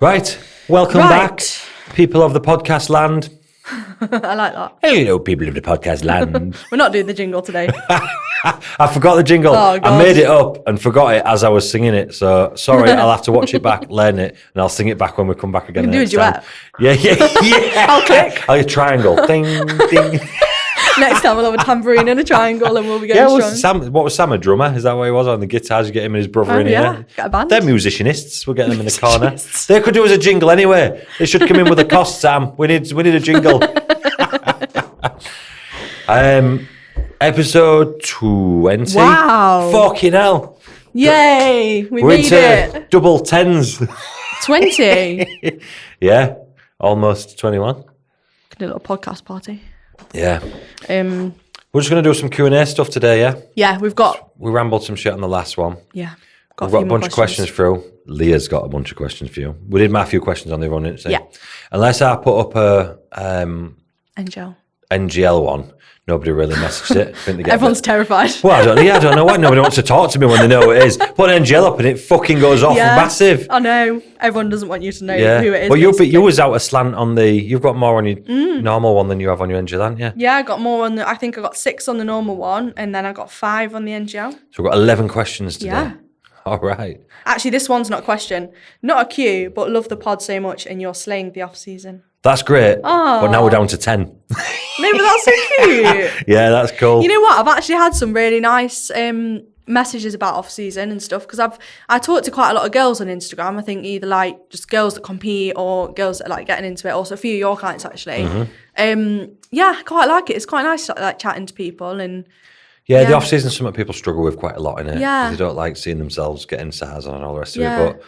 Right, welcome back, people of the podcast land. I like that. Hello, people of the podcast land. We're not doing the jingle today. I forgot the jingle. I made it up and forgot it as I was singing it. So, sorry, I'll have to watch it back, learn it, and I'll sing it back when we come back again. You can do a duet. Yeah. I'll click. I'll triangle. Ding, ding. Next time we'll have a tambourine and a triangle and we'll be going strong. What was Sam, a drummer? Is that what he was on the guitars? You get him and his brother in here. Get a band. They're musicianists. We'll get them in the corner. They could do as a jingle anyway. They should come in with a cost, Sam. We need a jingle. Episode 20. Wow. Fucking hell. Yay. We're made into it. double tens. 20. Yeah. Almost 21. Gonna do a little podcast party. Yeah. We're just going to do some Q&A stuff today, yeah? Yeah, We rambled some shit on the last one. Yeah. We've got a bunch of questions through. Leah's got a bunch of questions for you. We did Matthew questions on the other one, didn't we? Yeah. Unless I put up a NGL one, nobody really messaged it. I think they get Everyone's terrified. Well, I don't know why nobody wants to talk to me when they know it is. Put an NGL up and it fucking goes off massive. I know. Everyone doesn't want you to know who it is. Well, you was out a slant on you've got more on your normal one than you have on your NGL, haven't you? Yeah, I got more I think I got 6 on the normal one and then I got 5 on the NGL. So we've got 11 questions today. Yeah. All right. Actually, this one's not a question. Not a Q, but love the pod so much and you're slaying the off-season. That's great. But now we're down to 10. No, but that's so cute. Yeah, that's cool. You know what? I've actually had some really nice messages about off-season and stuff because I talk to quite a lot of girls on Instagram. I think either like just girls that compete or girls that are like getting into it. Also a few of your clients actually. Yeah, I quite like it. It's quite nice like chatting to people and yeah, the off-season is something people struggle with quite a lot in it. Yeah. They don't like seeing themselves getting SARS on and all the rest of it. But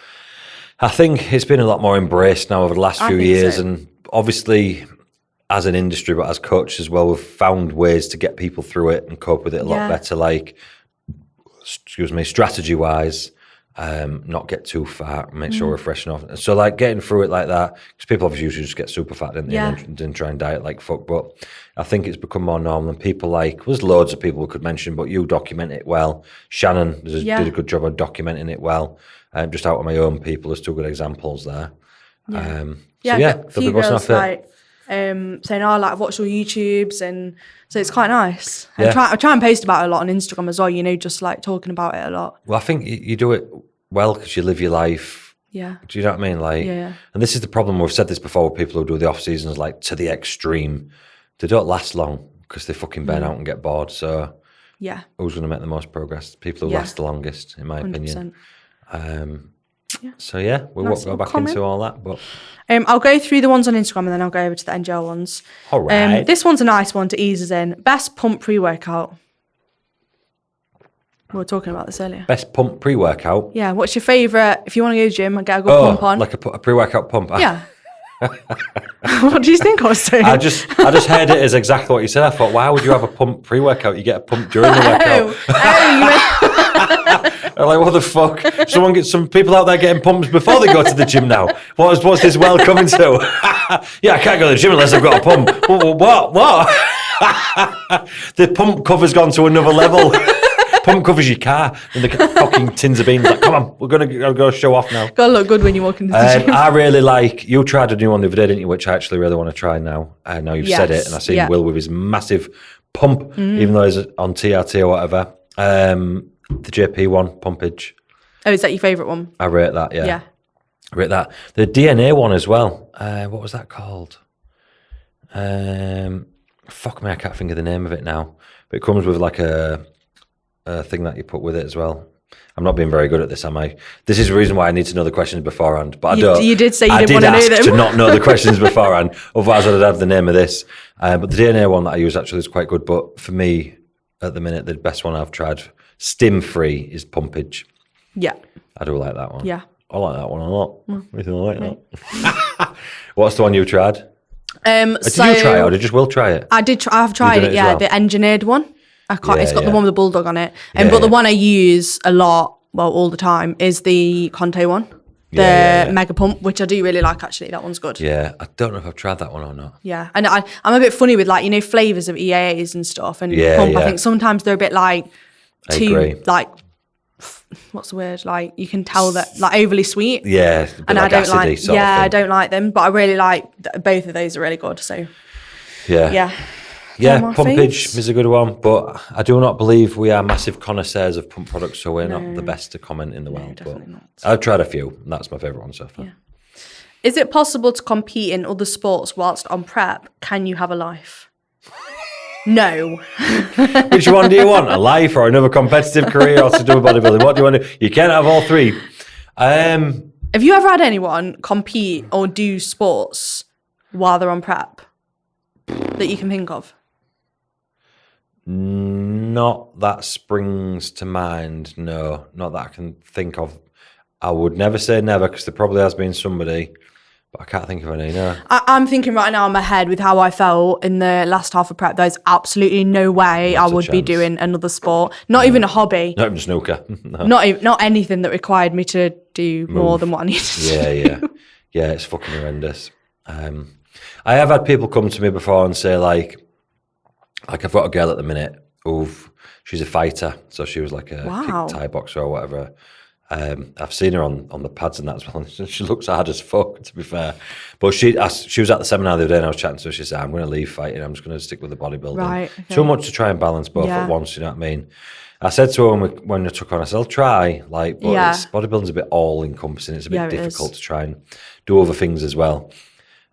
I think it's been a lot more embraced now over the last few years. And obviously, as an industry, but as coaches as well, we've found ways to get people through it and cope with it a lot better. Like, strategy-wise, not get too fat, make sure we're fresh enough. So, like, getting through it like that, because people obviously usually just get super fat, didn't they? And then try and diet like fuck. But I think it's become more normal, and people there's loads of people we could mention, but you document it well. Shannon did a good job of documenting it well. Just out of my own people, there's 2 good examples there. a few girls like saying, I've watched your YouTubes, and so it's quite nice. And I try and post about it a lot on Instagram as well, just like talking about it a lot. Well, I think you do it well because you live your life. Yeah. Do you know what I mean? Like, and this is the problem. We've said this before with people who do the off seasons like to the extreme. They don't last long because they fucking burn out and get bored. So who's going to make the most progress? People who last the longest, in my 100%. Opinion. So we'll go back into all that. But I'll go through the ones on Instagram and then I'll go over to the NGL ones. All right. This one's a nice one to ease us in. Best pump pre-workout. We were talking about this earlier. Best pump pre-workout. Yeah. What's your favourite? If you want to go to the gym, get a good pump on. Like a pre-workout pump. Yeah. What do you think I was saying? I just heard it as exactly what you said. I thought, why would you have a pump pre-workout? You get a pump during the workout. I'm like, what the fuck? Some people out there getting pumps before they go to the gym now. What's this world coming to? Yeah, I can't go to the gym unless I've got a pump. What? The pump cover's gone to another level. Pump covers your car and the fucking tins of beans. Like, come on, we're going to go show off now. Gotta look good when you walk into the gym. I really like, you tried a new one the other day, didn't you? Which I actually really want to try now. Now you've said it, and I see Will with his massive pump, even though he's on TRT or whatever. The JP one, pumpage. Oh, is that your favourite one? I rate that, yeah. I rate that. The DNA one as well. What was that called? Fuck me, I can't think of the name of it now. But it comes with like a thing that you put with it as well. I'm not being very good at this, am I? This is the reason why I need to know the questions beforehand. But I don't. You did say you didn't want to know them. I did ask to not know the questions beforehand. Otherwise, I'd have the name of this. But the DNA one that I use actually is quite good. But for me, at the minute, the best one I've tried, stim-free, is pumpage. Yeah. I do like that one. Yeah. I like that one a lot. I like that. What's the one you tried? Did you try it or did you just Will try it? I did. I've tried it, well? The engineered one. It's got the one with the bulldog on it. But the one I use a lot, all the time, is the Conte one. The Mega Pump, which I do really like, actually. That one's good. Yeah, I don't know if I've tried that one or not. Yeah, and I'm a bit funny with, flavours of EAAs and stuff. And Pump, I think sometimes they're a bit, too, what's the word? Like you can tell that like overly sweet. Yeah, and like I don't like. sort of I thing. don't like them, but I really like both of those are really good. So Yeah, my pumpage faves. is a good one, but I do not believe we are massive connoisseurs of pump products, so we're not the best to comment in the world. But definitely not. I've tried a few, and that's my favourite one so far. Yeah. Is it possible to compete in other sports whilst on prep? Can you have a life? No. Which one do you want? A life or another competitive career or to do with bodybuilding? What do you want to do? You can't have all three. Have you ever had anyone compete or do sports while they're on prep that you can think of? Not that springs to mind. No, not that I can think of. I would never say never because there probably has been somebody, but I can't think of any. No. I'm thinking right now in my head with how I felt in the last half of prep. There's absolutely no way I would be doing another sport. Not even a hobby. Not even snooker. No. Not anything that required me to do more than what I needed to do. Yeah. It's fucking horrendous. I have had people come to me before and say like I've got a girl at the minute. She's a fighter, so she was like a kick Thai boxer or whatever. I've seen her on the pads and that as well. She looks hard as fuck, to be fair. But she was at the seminar the other day and I was chatting to her. She said, I'm going to leave fighting. I'm just going to stick with the bodybuilding. Right, okay. Too much to try and balance both at once, you know what I mean? I said to her when I took on, I said, I'll try. But bodybuilding's a bit all-encompassing. It's a bit difficult to try and do other things as well.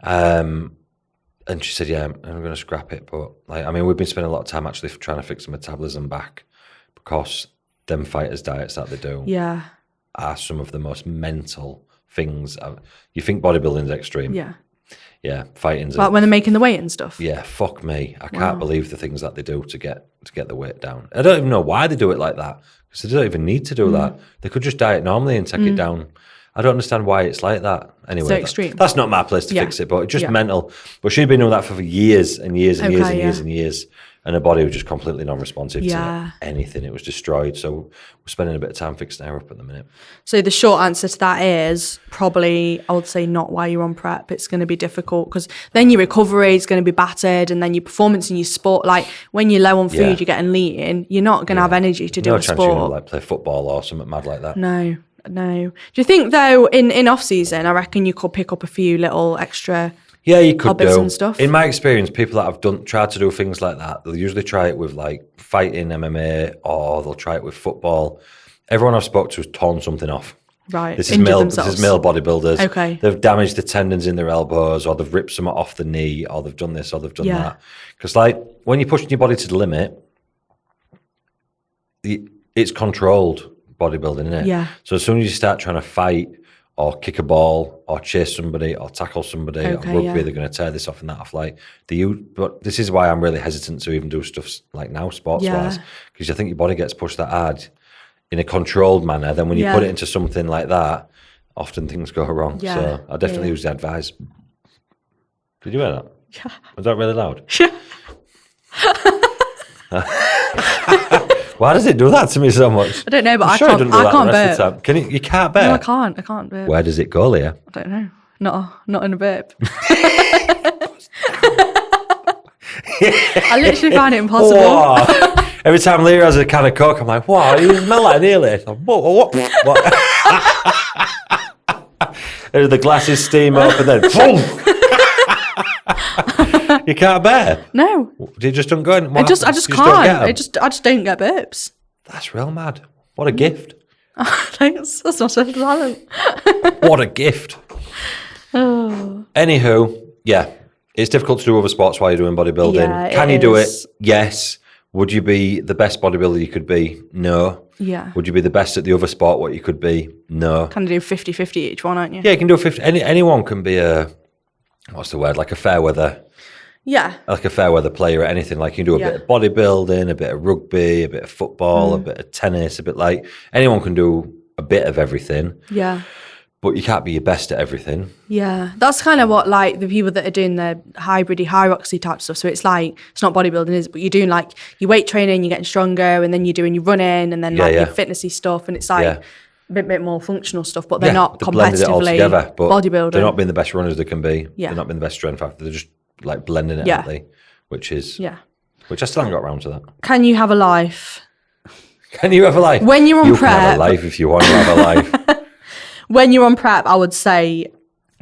And she said, I'm going to scrap it. But we've been spending a lot of time actually trying to fix the metabolism back because them fighters' diets that they do are some of the most mental things. You think bodybuilding's extreme. Yeah, fighting's like when they're making the weight and stuff. Yeah, fuck me. I can't believe the things that they do to get the weight down. I don't even know why they do it like that because they don't even need to do that. They could just diet normally and take it down. I don't understand why it's like that. Anyway, so extreme. That's not my place to fix it, but it's just mental. But she'd been doing that for years and years and years. And her body was just completely non-responsive to anything. It was destroyed. So we're spending a bit of time fixing her up at the minute. So the short answer to that is probably, I would say, not while you're on prep. It's going to be difficult because then your recovery is going to be battered and then your performance in your sport, like when you're low on food, you're getting lean, you're not going to have energy to do a sport. No chance you're going to play football or something mad like that. No. Do you think, though, in off-season, I reckon you could pick up a few little extra... Yeah, you could do. And stuff. In my experience, people that have tried to do things like that, they'll usually try it with like fighting, MMA, or they'll try it with football. Everyone I've spoke to has torn something off. Right. This is male bodybuilders. Okay. They've damaged the tendons in their elbows, or they've ripped something off the knee, or they've done this, or they've done that. Because when you're pushing your body to the limit, it's controlled bodybuilding, isn't it? Yeah. So as soon as you start trying to fight, or kick a ball, or chase somebody, or tackle somebody, or rugby, they're going to tear this off and that off. But this is why I'm really hesitant to even do stuff like now, sports-wise, because I think your body gets pushed that hard in a controlled manner. Then when you put it into something like that, often things go wrong. Yeah. So I definitely use the advice. Did you hear that? Yeah. Was that really loud? Yeah. Why does it do that to me so much? I don't know, but I can't burp. You can't burp? No, I can't burp. Where does it go, Leah? I don't know. Not in a burp. I literally find it impossible. Whoa. Every time Leah has a can of Coke, I'm like, wow, you smell like nearly. What? The glasses steam up and then boom. You can't burp? No. You just don't go in? I just can't. I just don't get burps. That's real mad. What a gift. Thanks. That's not so talent. What a gift. Oh. Anywho, it's difficult to do other sports while you're doing bodybuilding. Yeah, Can you do it? Yes. Would you be the best bodybuilder you could be? No. Yeah. Would you be the best at the other sport what you could be? No. Kind of do 50-50 each one, aren't you? Yeah, you can do 50. Anyone can be what's the word? Like a fair weather. Yeah. Like a fair weather player at anything. Like you can do a bit of bodybuilding, a bit of rugby, a bit of football, a bit of tennis, a bit like anyone can do a bit of everything. Yeah. But you can't be your best at everything. Yeah. That's kind of what like the people that are doing the hybridy, high roxy type stuff. So it's like, it's not bodybuilding, is it? But you're doing like your weight training, you're getting stronger, and then you're doing your running, and then your fitnessy stuff, and it's like a bit more functional stuff, but they're not competitively together, but bodybuilding. They're not being the best runners they can be. Yeah. They're not being the best strength athletes. They're just like blending it, aren't they? Which I still haven't got around to that. Can you have a life? Can you have a life? When you're on you prep, can have a life if you want to have a life. When you're on prep, I would say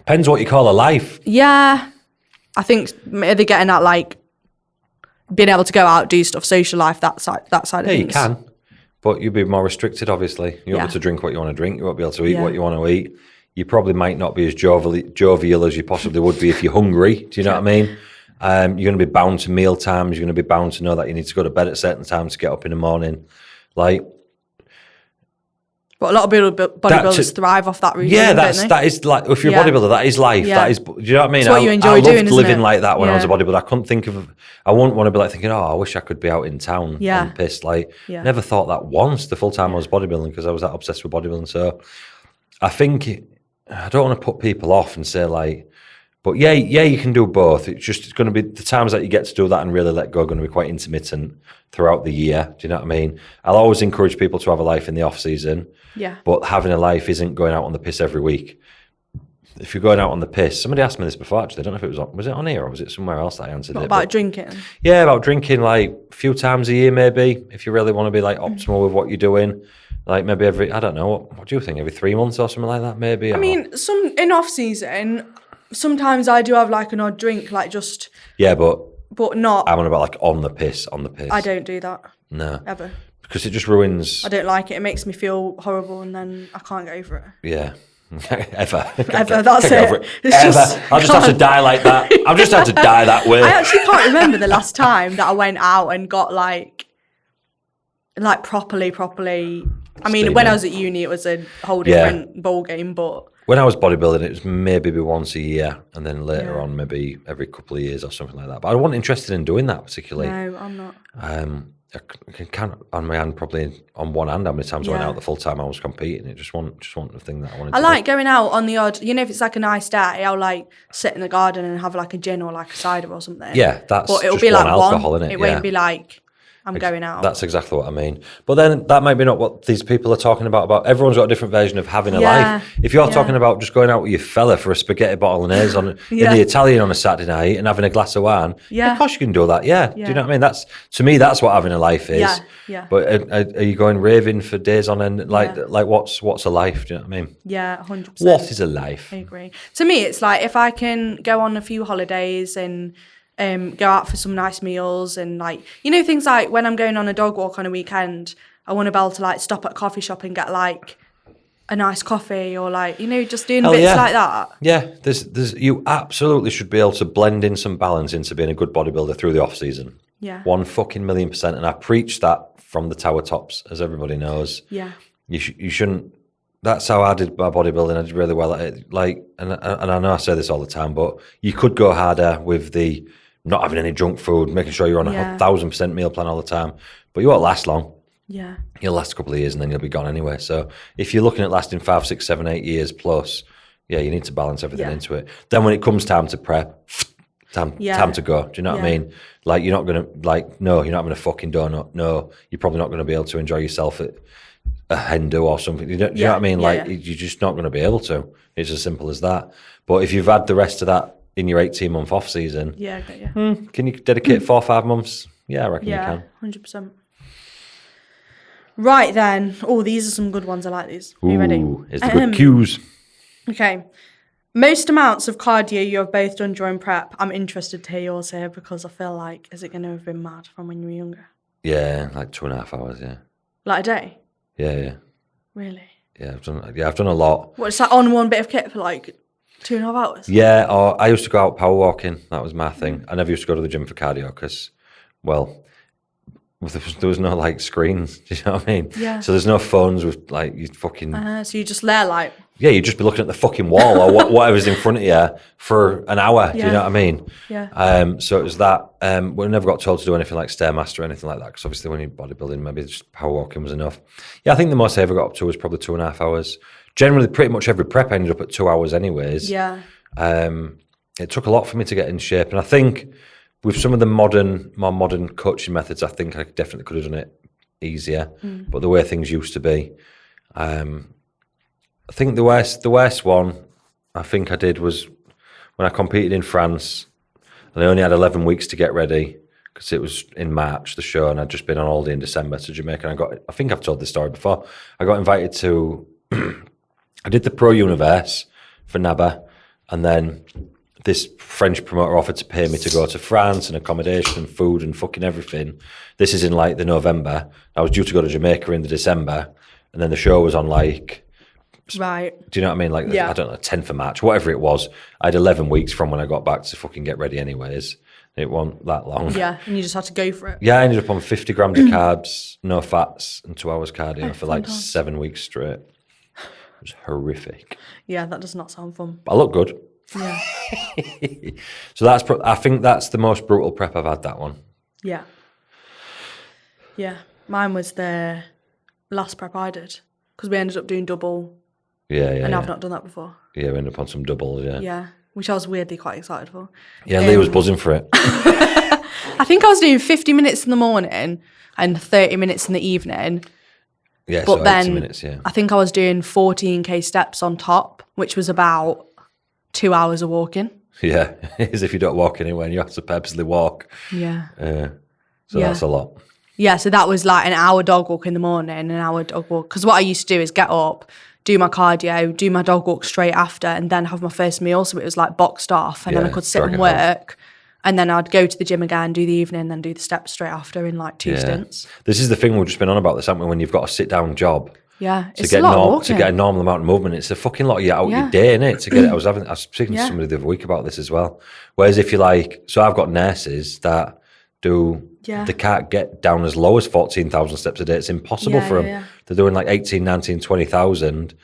Depends what you call a life. Yeah, I think they're getting at like being able to go out, do stuff, social life, that side of things. Yeah, you can, but you'll be more restricted. Obviously, you won't be able to drink what you want to drink. You won't be able to eat what you want to eat. You probably might not be as jovial as you possibly would be if you're hungry. Do you know what I mean? You're going to be bound to meal times. You're going to be bound to know that you need to go to bed at certain times to get up in the morning. Like, but a lot of bodybuilders thrive off that routine. Yeah, that is like, if you're a bodybuilder, that is life. That is, do you know what I mean? It's what you enjoy I doing, loved isn't living it? like that when I was a bodybuilder. I couldn't think of, I wouldn't want to be like thinking, oh, I wish I could be out in town and pissed. Like, never thought that once the full time I was bodybuilding because I was that obsessed with bodybuilding. So I think, I don't want to put people off and say like, but yeah, you can do both. It's going to be the times that you get to do that and really let go are going to be quite intermittent throughout the year. Do you know what I mean? I'll always encourage people to have a life in the off season. Yeah. But having a life isn't going out on the piss every week. If you're going out on the piss, somebody asked me this before actually. I don't know if it was it on here or was it somewhere else that I answered it? About drinking? Yeah, about drinking like a few times a year maybe. If you really want to be like optimal with what you're doing. Like maybe I don't know, what do you think? Every 3 months or something like that maybe? I mean, in off season, sometimes I do have like an odd drink, like just... Yeah, but not... I'm on about like on the piss. I don't do that. No. Ever. Because it just ruins... I don't like it. It makes me feel horrible and then I can't get over it. Yeah. Ever. That's it. Ever. I'll just have to die like that. I'll just have to die that way. I actually can't remember the last time that I went out and got like properly... I mean, when I was at uni, it was a whole different ball game, but... When I was bodybuilding, it was maybe once a year, and then later on, maybe every couple of years or something like that. But I wasn't interested in doing that particularly. No, I'm not. I can't on my hand, probably on one hand, how many times I went out the full time I was competing. It just wasn't the thing that I wanted to like do. going out on the odd, if it's like a nice day, I'll like sit in the garden and have like a gin or like a cider or something. Yeah, that's but it'll just be like alcohol, one. innit? It won't be like I'm going out. That's exactly what I mean. But then that might be not what these people are talking about everyone's got a different version of having a life. If you're talking about just going out with your fella for a spaghetti bolognese in the Italian on a Saturday night and having a glass of wine, of course you can do that. Yeah. Do you know what I mean? To me, that's what having a life is. Yeah. But are you going raving for days on end? Like what's a life? Do you know what I mean? Yeah, 100%. What is a life? I agree. To me, it's like if I can go on a few holidays and go out for some nice meals and like, things like when I'm going on a dog walk on a weekend, I want to be able to like stop at a coffee shop and get like a nice coffee or like, just doing bits like that. Yeah, there's you absolutely should be able to blend in some balance into being a good bodybuilder through the off season. Yeah. 1,000,000%. And I preach that from the tower tops, as everybody knows. Yeah. You shouldn't. That's how I did my bodybuilding. I did really well at it. Like, and I know I say this all the time, but you could go harder with the not having any junk food, making sure you're on 1,000% meal plan all the time. But you won't last long. Yeah. You'll last a couple of years and then you'll be gone anyway. So if you're looking at lasting 5, 6, 7, 8 years plus, you need to balance everything into it. Then when it comes time to prep, time to go. Do you know what I mean? Like, you're not going to, no, you're not having a fucking donut. No, you're probably not going to be able to enjoy yourself at a hen do or something. Do you know what I mean? You're just not going to be able to. It's as simple as that. But if you've had the rest of that in your 18-month off season, can you dedicate 4 or 5 months? Yeah, I reckon you can. 100%. Right then. Oh, these are some good ones. I like these. Are you ready? It's the good cues. Okay. Most amounts of cardio you have both done during prep. I'm interested to hear yours here because I feel like, is it going to have been mad from when you were younger? Yeah, like 2.5 hours, yeah. Like a day? Yeah. Really? Yeah, I've done a lot. What, is that on one bit of kit for like 2.5 hours? Yeah, or I used to go out power walking. That was my thing. I never used to go to the gym for cardio because, well, there was no like screens. Do you know what I mean? Yeah. So there's no phones with like you fucking. So you just there like. Yeah, you'd just be looking at the fucking wall or whatever's in front of you for an hour. Do you know what I mean? Yeah. So it was that. We never got told to do anything like Stairmaster or anything like that because obviously when you're bodybuilding, maybe just power walking was enough. Yeah, I think the most I ever got up to was probably 2.5 hours. Generally, pretty much every prep ended up at 2 hours anyways. Yeah. It took a lot for me to get in shape. And I think with some of the more modern coaching methods, I think I definitely could have done it easier. But the way things used to be, I think the worst one I think I did was when I competed in France and I only had 11 weeks to get ready because it was in March, the show, and I'd just been on holiday in December to Jamaica. And I think I've told this story before. I got invited to, I did the Pro Universe for NABA, and then this French promoter offered to pay me to go to France and accommodation and food and fucking everything. This is in like the November. I was due to go to Jamaica in the December, and then the show was on like, right. Do you know what I mean? Like, I don't know, 10th of March, whatever it was. I had 11 weeks from when I got back to fucking get ready anyways. It wasn't that long. Yeah, and you just had to go for it. Yeah, I ended up on 50 grams of carbs, no fats, and 2 hours cardio for like 7 weeks straight. It was horrific. Yeah, that does not sound fun. But I look good. Yeah. So I think that's the most brutal prep I've had, that one. Yeah. Yeah. Mine was the last prep I did, because we ended up doing double. Yeah. And I've not done that before. Yeah, we ended up on some doubles, yeah. Yeah, which I was weirdly quite excited for. Yeah, Leah was buzzing for it. I think I was doing 50 minutes in the morning and 30 minutes in the evening. Yeah, but so then 80 minutes, yeah. I think I was doing 14k steps on top, which was about 2 hours of walking. Yeah, as if you don't walk anywhere and you have to purposely walk. Yeah. So that's a lot. Yeah, so that was like an hour dog walk in the morning, an hour dog walk. Because what I used to do is get up, do my cardio, do my dog walk straight after, and then have my first meal. So it was like boxed off, and then I could sit and work. And then I'd go to the gym again, do the evening, then do the steps straight after in like 2 stints. This is the thing we've just been on about this, haven't we? When you've got a sit-down job. Yeah, it's a lot of walking. To get a normal amount of movement, it's a fucking lot of your day, innit? To get it. I was speaking to somebody the other week about this as well. Whereas if you like, so I've got nurses that they can't get down as low as 14,000 steps a day. It's impossible for them. Yeah. They're doing like 18, 19, 20,000.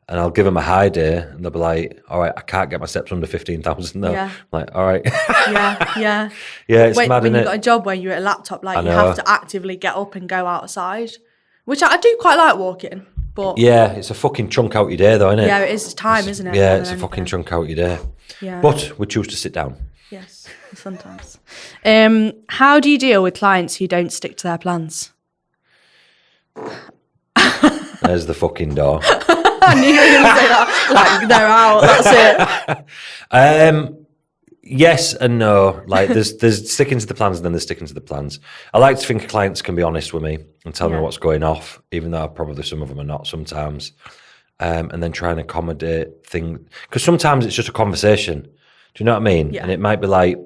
And I'll give them a high day, and they'll be like, all right, I can't get my steps under 15,000 though. Yeah. I'm like, all right. Yeah. Yeah, it's mad, when innit? you've got a job where you're at a laptop, like you have to actively get up and go outside, which I do quite like walking, but... Yeah, it's a fucking chunk out your day though, isn't it? Yeah, it is time, isn't it? Yeah, it's a fucking chunk out your day. Yeah. But we choose to sit down. Yes, sometimes. How do you deal with clients who don't stick to their plans? There's the fucking door. I knew you were going to say that. Like, they're out, that's it. Yes and no. Like, there's sticking to the plans and then there's sticking to the plans. I like to think clients can be honest with me and tell me what's going off, even though probably some of them are not sometimes. And then try and accommodate things. Because sometimes it's just a conversation. Do you know what I mean? Yeah. And it might be like,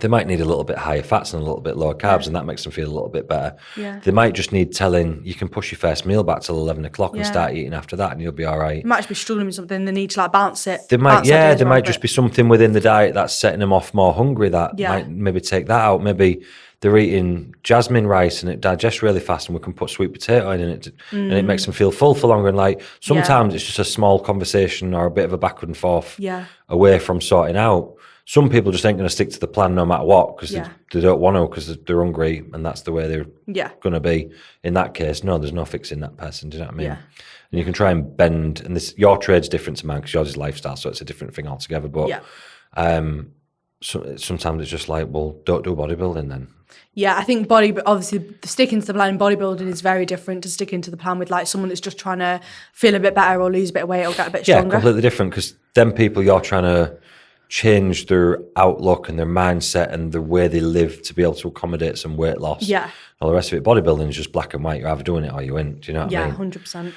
they might need a little bit higher fats and a little bit lower carbs, and that makes them feel a little bit better. Yeah. They might just need telling, you can push your first meal back till 11 o'clock and start eating after that, and you'll be all right. You might just be struggling with something, they need to like balance it. There might just be something within the diet that's setting them off more hungry that might maybe take that out. Maybe they're eating jasmine rice and it digests really fast, and we can put sweet potato in it, and it makes them feel full for longer. And like sometimes it's just a small conversation or a bit of a backward and forth away from sorting out. Some people just ain't going to stick to the plan no matter what because they don't want to, because they're hungry and that's the way they're going to be. In that case, no, there's no fixing that person. Do you know what I mean? Yeah. And you can try and bend, and your trade's different to mine because yours is lifestyle, so it's a different thing altogether. But so sometimes it's just like, well, don't do bodybuilding then. Yeah, I think obviously sticking to the plan in bodybuilding is very different to sticking to the plan with like someone that's just trying to feel a bit better or lose a bit of weight or get a bit stronger. Yeah, completely different, because them people you're trying to change their outlook and their mindset and the way they live to be able to accommodate some weight loss. Yeah. All the rest of it. Bodybuilding is just black and white. You're either doing it or you ain't. Do you know what I mean? Yeah,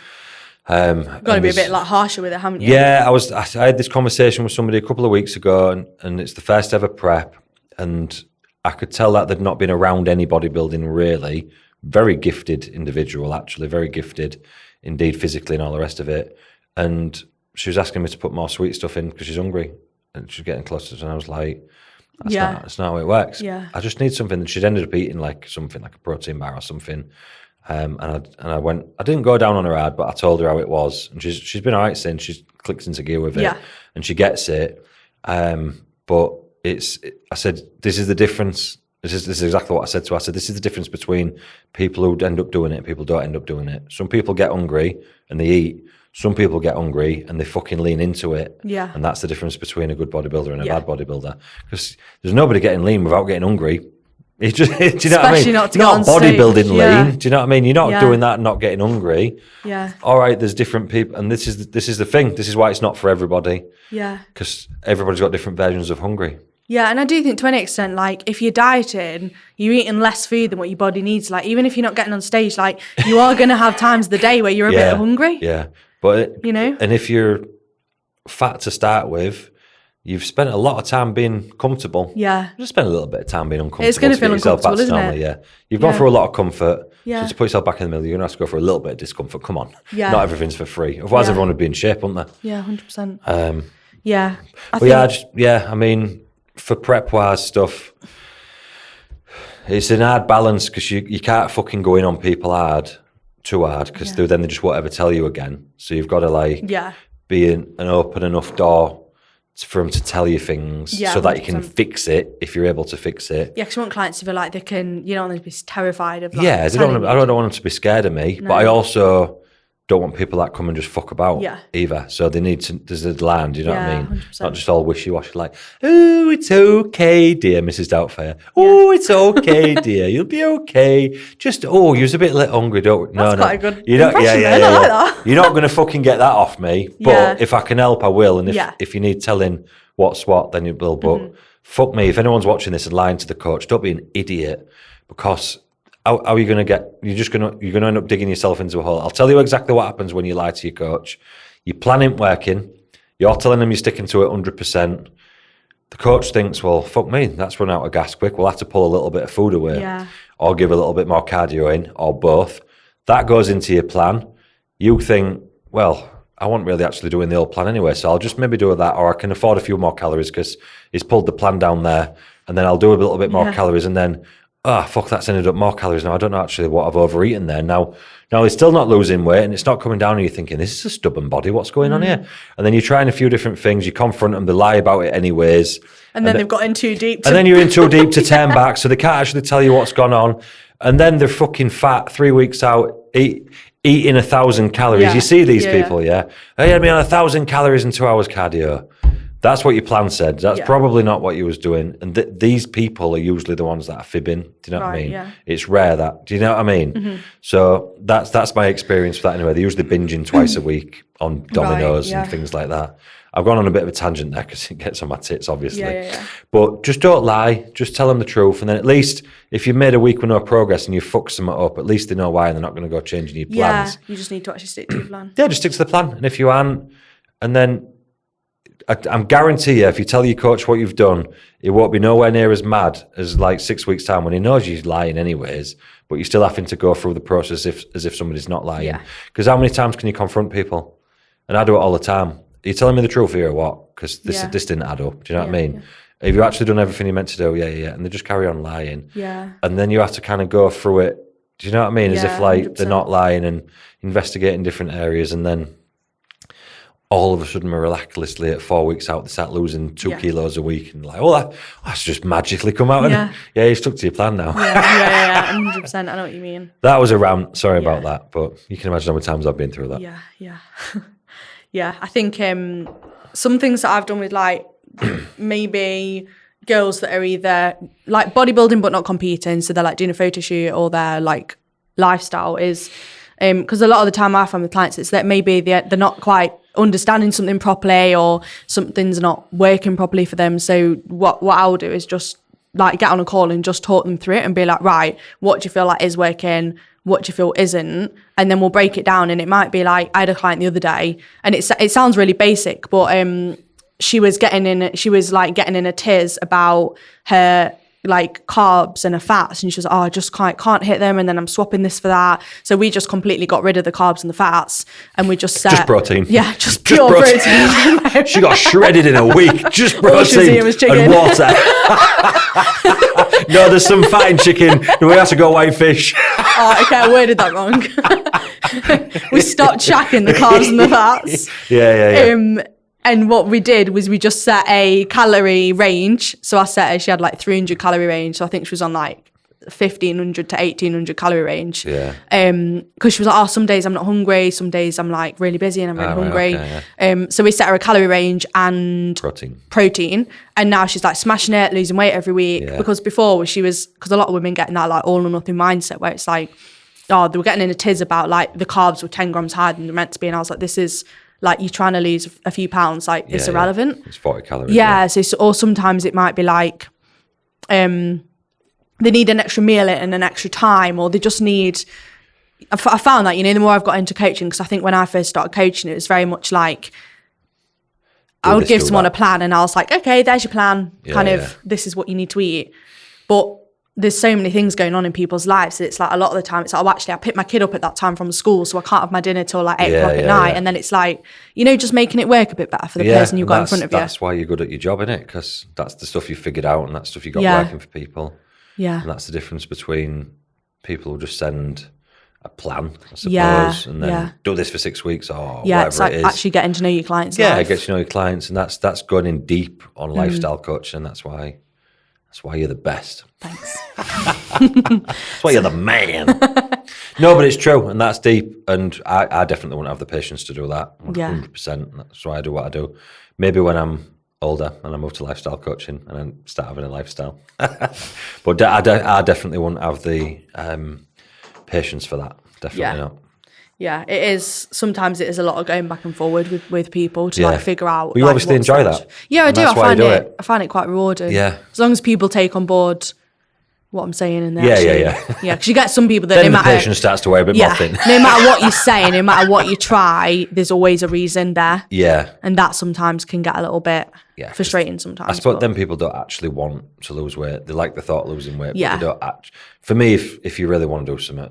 100%. Got to be a bit like harsher with it, haven't you? Yeah, I had this conversation with somebody a couple of weeks ago, and it's the first ever prep, and I could tell that they'd not been around any bodybuilding really. Very gifted individual, actually, very gifted indeed physically and all the rest of it. And she was asking me to put more sweet stuff in because she's hungry. And she's getting closer, and I was like, that's not how it works. Yeah. I just need something. And she'd ended up eating like something like a protein bar or something. And I went, I didn't go down on her hard, but I told her how it was. And she's been all right since. She's clicked into gear with it. Yeah. And she gets it. But I said, this is the difference. This is exactly what I said to her. I said, this is the difference between people who end up doing it and people who don't end up doing it. Some people get hungry and they eat. Some people get hungry and they fucking lean into it. Yeah. And that's the difference between a good bodybuilder and a bad bodybuilder. Because there's nobody getting lean without getting hungry. It's just, do you know what I mean? Not You're not bodybuilding lean. Do you know what I mean? You're not doing that and not getting hungry. Yeah. All right, there's different people. And this is the thing. This is why it's not for everybody. Yeah. Because everybody's got different versions of hungry. Yeah, and I do think to an extent, like, if you're dieting, you're eating less food than what your body needs. Like, even if you're not getting on stage, like, you are going to have times of the day where you're a bit hungry. Yeah, but you know, and if you're fat to start with, you've spent a lot of time being comfortable. Yeah. Just spend a little bit of time being uncomfortable. It's going to feel uncomfortable, isn't it? Yeah. You've gone through a lot of comfort. Yeah. So to put yourself back in the middle, you're going to have to go for a little bit of discomfort. Come on. Yeah. Not everything's for free. Otherwise, everyone would be in shape, wouldn't they? Yeah, 100%. Yeah. I mean, for prep-wise stuff, it's an hard balance because you can't fucking go in on people too hard, because then they just won't ever tell you again. So you've got to be an open enough door for them to tell you things so that 100%. You can fix it if you're able to fix it. Yeah, because you want clients to feel like they can, you don't want them to be terrified of. Like, I don't want them to be scared of me, but I also don't want people that come and just fuck about either. So they need to, there's a land, you know what I mean? 100%. Not just all wishy-washy like, oh, it's okay, dear Mrs. Doubtfire. Oh, it's okay, dear. You'll be okay. Just, you're a bit hungry, don't we? That's quite a good impression. I like that. You're not going to fucking get that off me, but if I can help, I will. And if you need telling what's what, then you will. But fuck me, if anyone's watching this and lying to the coach, don't be an idiot, because how are you going to get? You're going to end up digging yourself into a hole. I'll tell you exactly what happens when you lie to your coach. Your plan ain't working. You're telling them you're sticking to it 100%. The coach thinks, well, fuck me, that's run out of gas quick. We'll have to pull a little bit of food away, or give a little bit more cardio in, or both. That goes into your plan. You think, well, I wasn't really actually doing the old plan anyway, so I'll just maybe do that, or I can afford a few more calories because he's pulled the plan down there, and then I'll do a little bit more calories, and then fuck, that's ended up more calories now. I don't know actually what I've overeaten there. Now he's still not losing weight and it's not coming down, and you're thinking, this is a stubborn body, what's going on here? And then you're trying a few different things, you confront them, they lie about it anyways. And then they've got in too deep. And then you're in too deep to turn back, so they can't actually tell you what's gone on. And then they're fucking fat 3 weeks out, eating 1,000 calories. Yeah. You see these people, They had me on 1,000 calories and 2 hours cardio. That's what your plan said. That's probably not what you was doing. And these people are usually the ones that are fibbing. Do you know what I mean? Yeah. It's rare that. Do you know what I mean? Mm-hmm. So that's my experience with that anyway. They're usually binging twice a week on Domino's and things like that. I've gone on a bit of a tangent there because it gets on my tits, obviously. Yeah. But just don't lie. Just tell them the truth. And then at least if you've made a week with no progress and you fuck something up, at least they know why and they're not going to go changing your plans. Yeah, you just need to actually stick to your plan. Yeah, just stick to the plan. And if you aren't, and then I'm guarantee you, if you tell your coach what you've done, it won't be nowhere near as mad as like 6 weeks' time when he knows you're lying anyways, but you're still having to go through the process as if somebody's not lying. Because how many times can you confront people? And I do it all the time. Are you telling me the truth here or what? Because this didn't add up. Do you know what I mean? Have you actually done everything you're meant to do? Yeah. And they just carry on lying. Yeah. And then you have to kind of go through it. Do you know what I mean? As if like 100%. They're not lying and investigating different areas, and then all of a sudden, miraculously, at 4 weeks out, they start losing 2 kilos a week, and like, that's just magically come out. And you stuck to your plan now. Yeah, 100%. I know what you mean. That was a rant. Sorry about that, but you can imagine how many times I've been through that. Yeah. I think some things that I've done with like maybe girls that are either like bodybuilding but not competing, so they're like doing a photo shoot, or their like lifestyle is because a lot of the time I find with clients it's that maybe they're not quite understanding something properly, or something's not working properly for them. So what I'll do is just like get on a call and just talk them through it and be like, right, what do you feel like is working? What do you feel isn't? And then we'll break it down. And it might be like, I had a client the other day, and it sounds really basic, but she was getting in a tiz about her like carbs and her fats, and she was I just can't hit them, and then I'm swapping this for that. So we just completely got rid of the carbs and the fats, and we just set protein. Yeah, just pure protein. She got shredded in a week. Just protein and water. No, there's some fat in chicken. We have to go white fish. Oh, okay, I worded that wrong. We stopped tracking the carbs and the fats. Yeah. And what we did was we just set a calorie range. So I set her, she had like 300 calorie range. So I think she was on like 1,500 to 1,800 calorie range. Yeah. Because she was like, some days I'm not hungry. Some days I'm like really busy and I'm really hungry. Okay, yeah. So we set her a calorie range and protein. And now she's like smashing it, losing weight every week. Yeah. Because before because a lot of women get in that like all or nothing mindset where it's like, they were getting in a tiz about like the carbs were 10 grams higher than they're meant to be. And I was like, this is like you're trying to lose a few pounds, like it's irrelevant. It's 40 calories. Yeah. So, or sometimes it might be like, they need an extra meal and an extra time, or they just need, I found that, you know, the more I've got into coaching, because I think when I first started coaching, it was very much like, I would give someone a plan and I was like, okay, there's your plan. This is what you need to eat. But there's so many things going on in people's lives. It's like a lot of the time it's like, oh, actually I picked my kid up at that time from school, so I can't have my dinner till like 8 o'clock at night. And then it's like, you know, just making it work a bit better for the person you've got in front of you. That's why you're good at your job, innit? Because that's the stuff you figured out and that's stuff you got working for people. Yeah. And that's the difference between people who just send a plan, I suppose, and then do this for 6 weeks or whatever it's like it is. Actually getting to know your clients. Get to know your clients, and that's going in deep on lifestyle coaching. That's why you're the best. Thanks. That's why you're the man. No, but it's true, and that's deep, and I definitely wouldn't have the patience to do that. 100%. That's why I do what I do. Maybe when I'm older and I move to lifestyle coaching and then start having a lifestyle. But I definitely wouldn't have the patience for that. Definitely not. Yeah, it is. Sometimes it is a lot of going back and forward with people to like figure out. Well, you obviously enjoy that. Yeah, I do. I find it quite rewarding. Yeah. As long as people take on board what I'm saying in there. Yeah. Yeah, because you get some people that then the patience starts to wear a bit more thin. No matter what you say, no matter what you try, there's always a reason there. Yeah. And that sometimes can get a little bit frustrating sometimes. I suppose then people don't actually want to lose weight. They like the thought of losing weight, but they don't for me, if you really want to do something,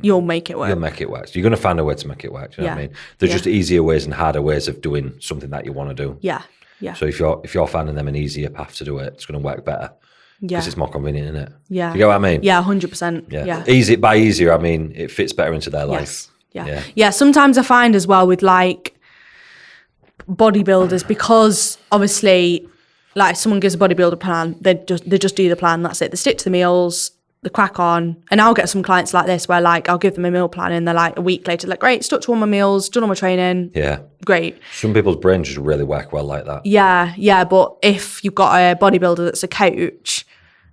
you'll make it work. You'll make it work. So you're going to find a way to make it work. Do you know what I mean? There's just easier ways and harder ways of doing something that you want to do. Yeah. So if you're finding them an easier path to do it, it's going to work better. Because it's more convenient, isn't it? Yeah. Do you get what I mean? Yeah, 100%. Yeah. Easy by easier, I mean it fits better into their life. Yeah. Sometimes I find as well with like bodybuilders, because obviously, like if someone gives a bodybuilder plan, they just do the plan. That's it. They stick to the meals. They crack on. And I'll get some clients like this where like I'll give them a meal plan and they're like a week later like, great, stuck to all my meals, done all my training. Yeah. Great. Some people's brains just really work well like that. Yeah. But if you've got a bodybuilder that's a coach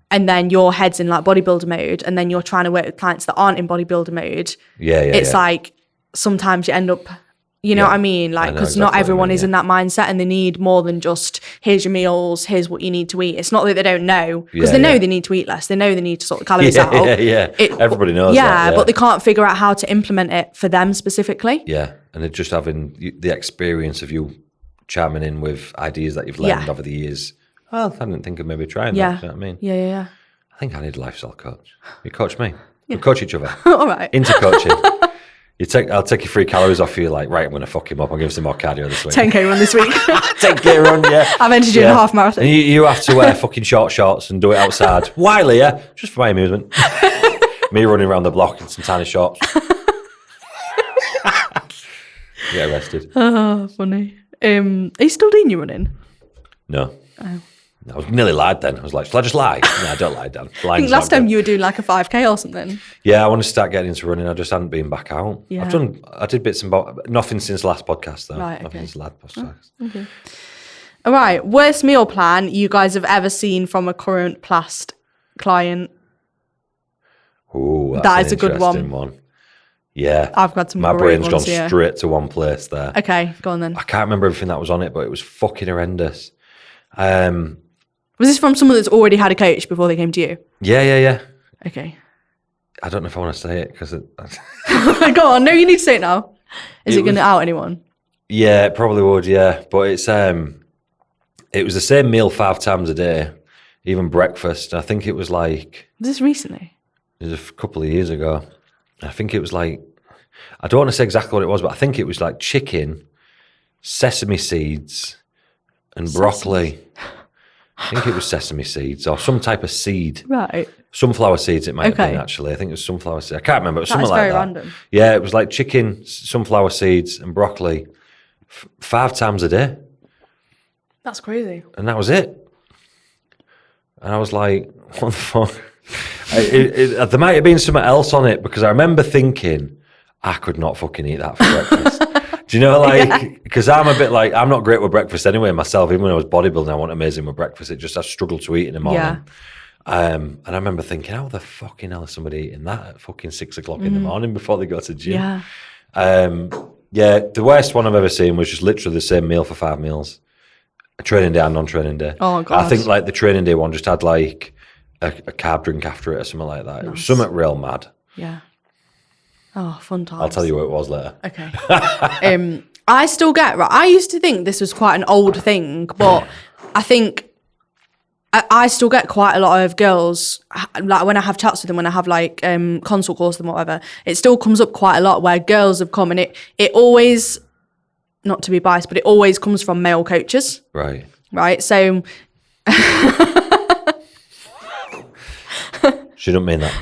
and then your head's in like bodybuilder mode and then you're trying to work with clients that aren't in bodybuilder mode, it's like sometimes you end up, you know what I mean? Like, because not everyone is in that mindset and they need more than just, here's your meals, here's what you need to eat. It's not that they don't know, because they know they need to eat less. They know they need to sort the calories out. Everybody knows that. But they can't figure out how to implement it for them specifically. Yeah, and it's just having the experience of you chiming in with ideas that you've learned over the years. Well, I didn't think of maybe trying that, you know what I mean? Yeah. I think I need a lifestyle coach. You coach me. We coach each other. All right. Into coaching. I'll take your 3 calories off you. Like, right, I'm going to fuck him up. I'll give him some more cardio this week. 10K run this week. 10K run, yeah. I've entered you in a half marathon. And you have to wear fucking short shorts and do it outside. Why, Leah? Just for my amusement. Me running around the block in some tiny shorts. Get arrested. Oh, funny. Are you still doing your running? No. Oh. I was nearly lied then. I was like, shall I just lie? No, I don't lie, Dan. I think last time you were doing like a 5K or something. Yeah, I want to start getting into running. I just hadn't been back out. Yeah. I did bits and bobs. Nothing since last podcast though. Right, Nothing since last podcast. Oh, okay. All right. Worst meal plan you guys have ever seen from a current plast client? Ooh, that is a good one. Yeah. I've got some My brain's gone here. straight to one place there. Okay, go on then. I can't remember everything that was on it, but it was fucking horrendous. Was this from someone that's already had a coach before they came to you? Yeah. Okay. I don't know if I want to say it because go on. No, you need to say it now. Is it going to out anyone? Yeah, it probably would. Yeah, but it was the same meal 5 times a day, even breakfast. I think it was like. Was this recently? It was a couple of years ago. I think it was like, I don't want to say exactly what it was, but I think it was like chicken, sesame seeds, and broccoli. I think it was sesame seeds or some type of seed. Right. Sunflower seeds it might have been, actually. I think it was sunflower seeds. I can't remember. It was something like that. That's very random. Yeah, it was like chicken, sunflower seeds and broccoli 5 times a day. That's crazy. And that was it. And I was like, what the fuck? There might have been something else on it because I remember thinking, I could not fucking eat that for breakfast. Do you know, like, because I'm a bit like, I'm not great with breakfast anyway myself. Even when I was bodybuilding, I wasn't amazing with breakfast. I struggled to eat in the morning. Yeah. And I remember thinking, how the fucking hell is somebody eating that at fucking 6 o'clock in the morning before they go to gym? Yeah. Yeah, the worst one I've ever seen was just literally the same meal for 5 meals. A training day and non-training day. Oh, God. I think like the training day one just had like a carb drink after it or something like that. It was something real mad. Yeah. Oh, fun times. I'll tell you what it was later. Okay. I still get, right, I used to think this was quite an old thing, but I think I still get quite a lot of girls, like when I have chats with them, when I have like consult calls with them, whatever, it still comes up quite a lot where girls have come, and it always, not to be biased, but it always comes from male coaches. Right. Right. So. She don't mean that.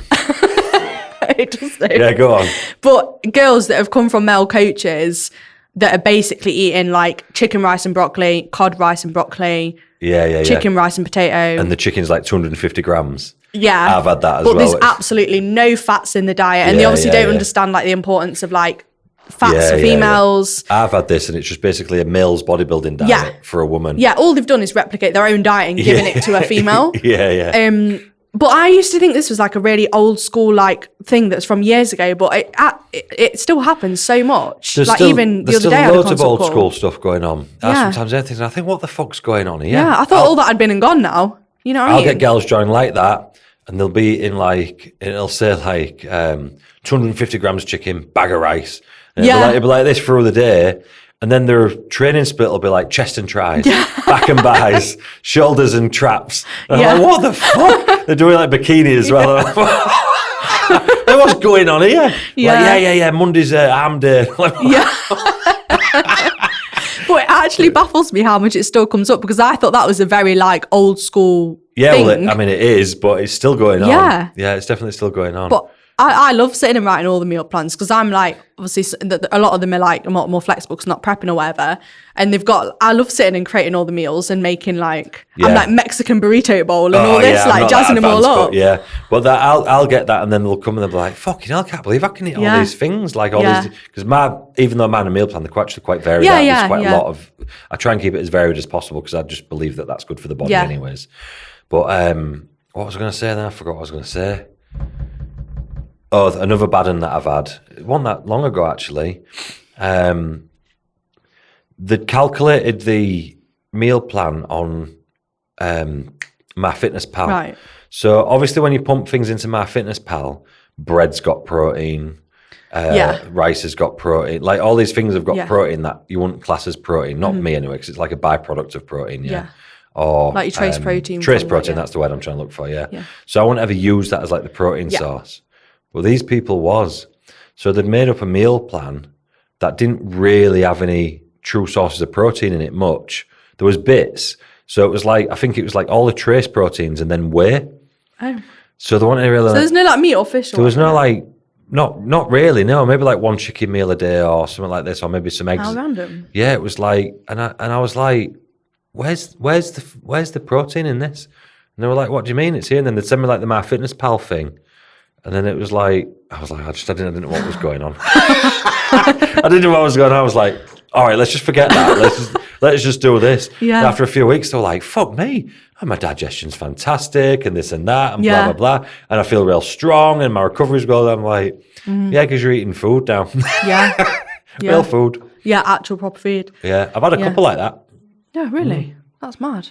It does though. Yeah, go on. But girls that have come from male coaches that are basically eating like chicken, rice and broccoli, cod, rice and broccoli. Yeah. Chicken, rice and potato. And the chicken's like 250 grams. Yeah. I've had that as well. But there's well. absolutely no fats in the diet. And they obviously don't understand like the importance of like fats for females. Yeah. I've had this, and it's just basically a male's bodybuilding diet for a woman. Yeah, all they've done is replicate their own diet and given it to a female. Yeah. But I used to think this was like a really old school like thing that's from years ago, but it still happens so much. There's like still, even the there's other day, I still had a loads of old consult school call. stuff going on. Sometimes I think, I think, what the fuck's going on here? Yeah, I thought all that had been and gone now. You know what I mean? I'll get girls join like that, and they'll be in like, it'll say like 250 grams chicken, bag of rice. And it'll be like this through the day. And then their training split will be like chest and tries, back and buys, shoulders and traps. And I'm like, what the fuck? They're doing like bikini as well. Like, what's going on here? Yeah. Monday's arm day. Like, But it actually baffles me how much it still comes up, because I thought that was a very like old school thing. Well, I mean, it is, but it's still going on. Yeah, it's definitely still going on. But I love sitting and writing all the meal plans, because I'm like, obviously a lot of them are like more flexible because not prepping or whatever. And I love sitting and creating all the meals and making like, I'm like Mexican burrito bowl and all this, like jazzing them all up. But I'll get that, and then they'll come and they'll be like, fucking hell, I can't believe I can eat all these things. Like all these, because even though I'm on a meal plan, they're actually quite varied out. There's quite a lot of, I try and keep it as varied as possible because I just believe that that's good for the body anyways. But what was I going to say then? I forgot what I was going to say. Oh, another bad one that I've had. It wasn't that long ago, actually. They calculated the meal plan on MyFitnessPal. Right. So obviously when you pump things into MyFitnessPal, bread's got protein, rice has got protein. Like all these things have got protein that you wouldn't class as protein. Not me anyway, because it's like a byproduct of protein, Or like your trace protein. Trace protein, that's the word I'm trying to look for, So I wouldn't ever use that as like the protein source. Well, these people so they'd made up a meal plan that didn't really have any true sources of protein in it much. There was bits. So it was like, I think it was like all the trace proteins and then whey. Oh. So they wanted to really... So there's no like meat or fish? There was no like, not really, no. Maybe like one chicken meal a day or something like this, or maybe some eggs. How random. Yeah, it was like, and I was like, where's the protein in this? And they were like, what do you mean it's here? And then they'd send me like the MyFitnessPal thing. And then it was like, I didn't know what was going on. I didn't know what was going on. I was like, all right, let's just forget that. Let's just do this. Yeah. And after a few weeks, they were like, fuck me. Oh, my digestion's fantastic and this and that and blah, blah, blah. And I feel real strong and my recovery's good. I'm like, because you're eating food now. Real food. Yeah, actual proper food. Yeah, I've had a couple like that. Yeah, really? That's mad.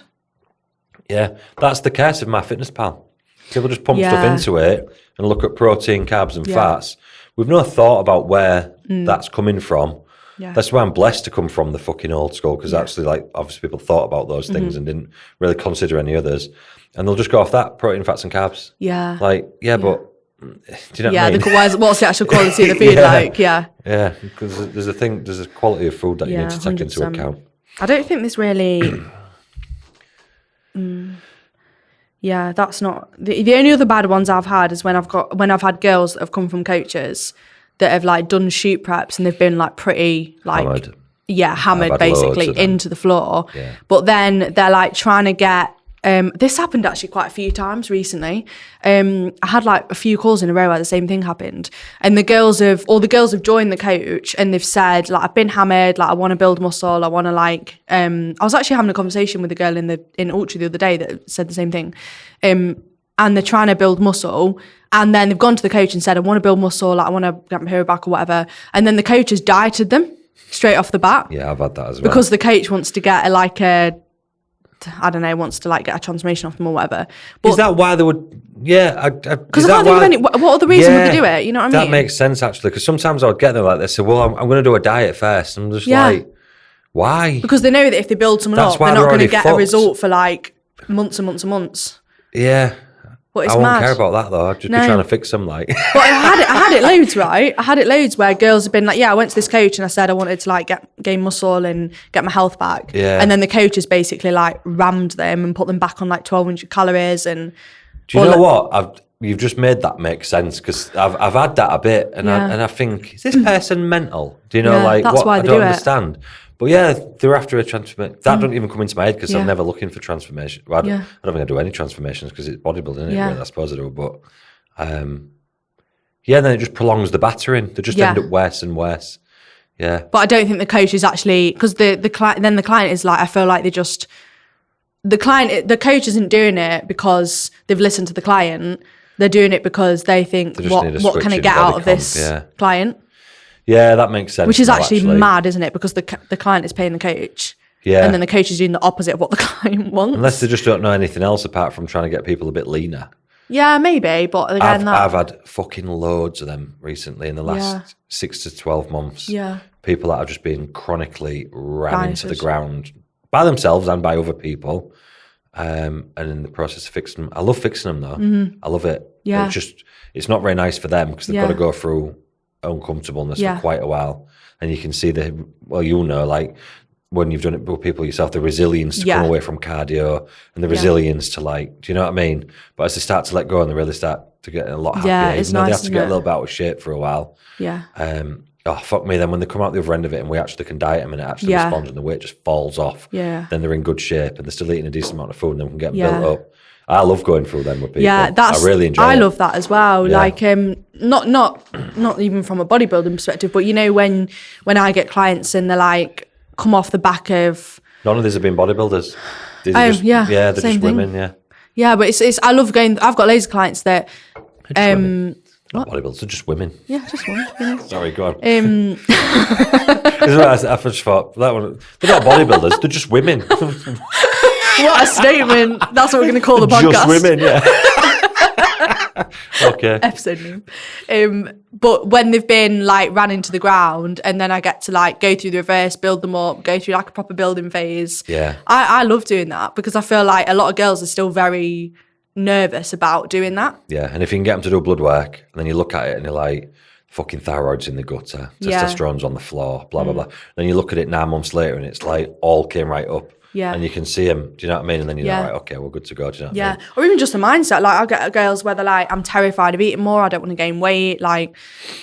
Yeah, that's the curse of MyFitnessPal. People just pump stuff into it and look at protein, carbs and fats. We've no thought about where that's coming from. Yeah. That's why I'm blessed to come from the fucking old school, because actually, like, obviously people thought about those things and didn't really consider any others. And they'll just go off that, protein, fats and carbs. Yeah. Like, but do you know what I mean? What's the actual quality of the food like? Yeah. Yeah, because there's a quality of food that you need to take 100%. Into account. I don't think this really... Yeah, that's not the only other bad ones I've had is when I've had girls that have come from coaches that have like done shoot preps and they've been like pretty like hammered basically into the floor. Yeah. But then they're like trying to get this happened actually quite a few times recently. I had like a few calls in a row where the same thing happened, and the girls have joined the coach and they've said like, I've been hammered, like I want to build muscle, I want to like I was actually having a conversation with a girl in Ultra the other day that said the same thing, and they're trying to build muscle, and then they've gone to the coach and said, I want to build muscle, like I want to get my hair back or whatever, and then the coach has dieted them. straight off the bat. Yeah, I've had that as well. Because the coach wants to get wants to like get a transformation off them or whatever. But is that why they would? Yeah, because I can't think of any. What other reason would they do it? You know what I mean? That makes sense actually. Because sometimes I would get them like this. So, well, I'm going to do a diet first. I'm just like, why? Because they know that if they build someone up, they're not going to get a result for like months and months and months. Yeah. But it's I won't mad. care about that though. I'd just be trying to fix them like. But I had it loads, right? I had it loads where girls have been like, I went to this coach and I said I wanted to like gain muscle and get my health back. Yeah. And then the coach has basically like rammed them and put them back on like 1,200 calories. And do you know what? You've just made that make sense because I've had that a bit and I think, is this person mental? Do you know like that's what? why I they don't do understand. But yeah, they're after a transformation. That don't even come into my head because I'm never looking for transformation. Well, I don't think I do any transformations because it's bodybuilding, isn't it? Really, I suppose I do. But then it just prolongs the battering. They just end up worse and worse. Yeah. But I don't think the coach is actually, because the client is like, I feel like the coach isn't doing it because they've listened to the client. They're doing it because they think, what can I get out of this client? Yeah, that makes sense. Which is actually mad, isn't it? Because the client is paying the coach. Yeah. And then the coach is doing the opposite of what the client wants. Unless they just don't know anything else apart from trying to get people a bit leaner. Yeah, maybe. But again, I've had fucking loads of them recently in the last 6 to 12 months. Yeah. People that have just been chronically ran into the ground by themselves and by other people. And in the process of fixing them. I love fixing them though. Mm-hmm. I love it. Yeah. It's not very nice for them because they've got to go through uncomfortableness for quite a while, and you can see like when you've done it with people yourself, the resilience to come away from cardio and the resilience to like, do you know what I mean? But as they start to let go and they really start to get a lot happier, it's even though nice, they have to get a little bit out of shape for a while. Yeah. Oh fuck me! Then when they come out the other end of it and we actually can diet them and it actually responds and the weight just falls off, then they're in good shape and they're still eating a decent amount of food and then we can get them built up. I love going through them with people. Yeah, I really enjoy it. I love that as well. Yeah. Like, not even from a bodybuilding perspective, but you know when I get clients and they're like, come off the back of. None of these have been bodybuilders. They're just women. Yeah. Yeah, but it's. I love going. I've got loads of clients that. Not bodybuilders, they're just women. Yeah, just women. You know. Sorry, go on. I just thought that one. They're not bodybuilders. They're just women. What a statement. That's what we're going to call the podcast. Just women, yeah. Okay. Episode name. But when they've been like ran into the ground and then I get to like go through the reverse, build them up, go through like a proper building phase. Yeah. I love doing that because I feel like a lot of girls are still very nervous about doing that. Yeah. And if you can get them to do blood work and then you look at it and you're like, fucking thyroid's in the gutter, testosterone's on the floor, blah, blah, blah. Then you look at it 9 months later and it's like all came right up. Yeah. And you can see them, do you know what I mean? And then you're like, okay, we're good to go, do you know what I mean? Or even just a mindset. Like, I'll get girls where they're like, I'm terrified of eating more, I don't want to gain weight, like,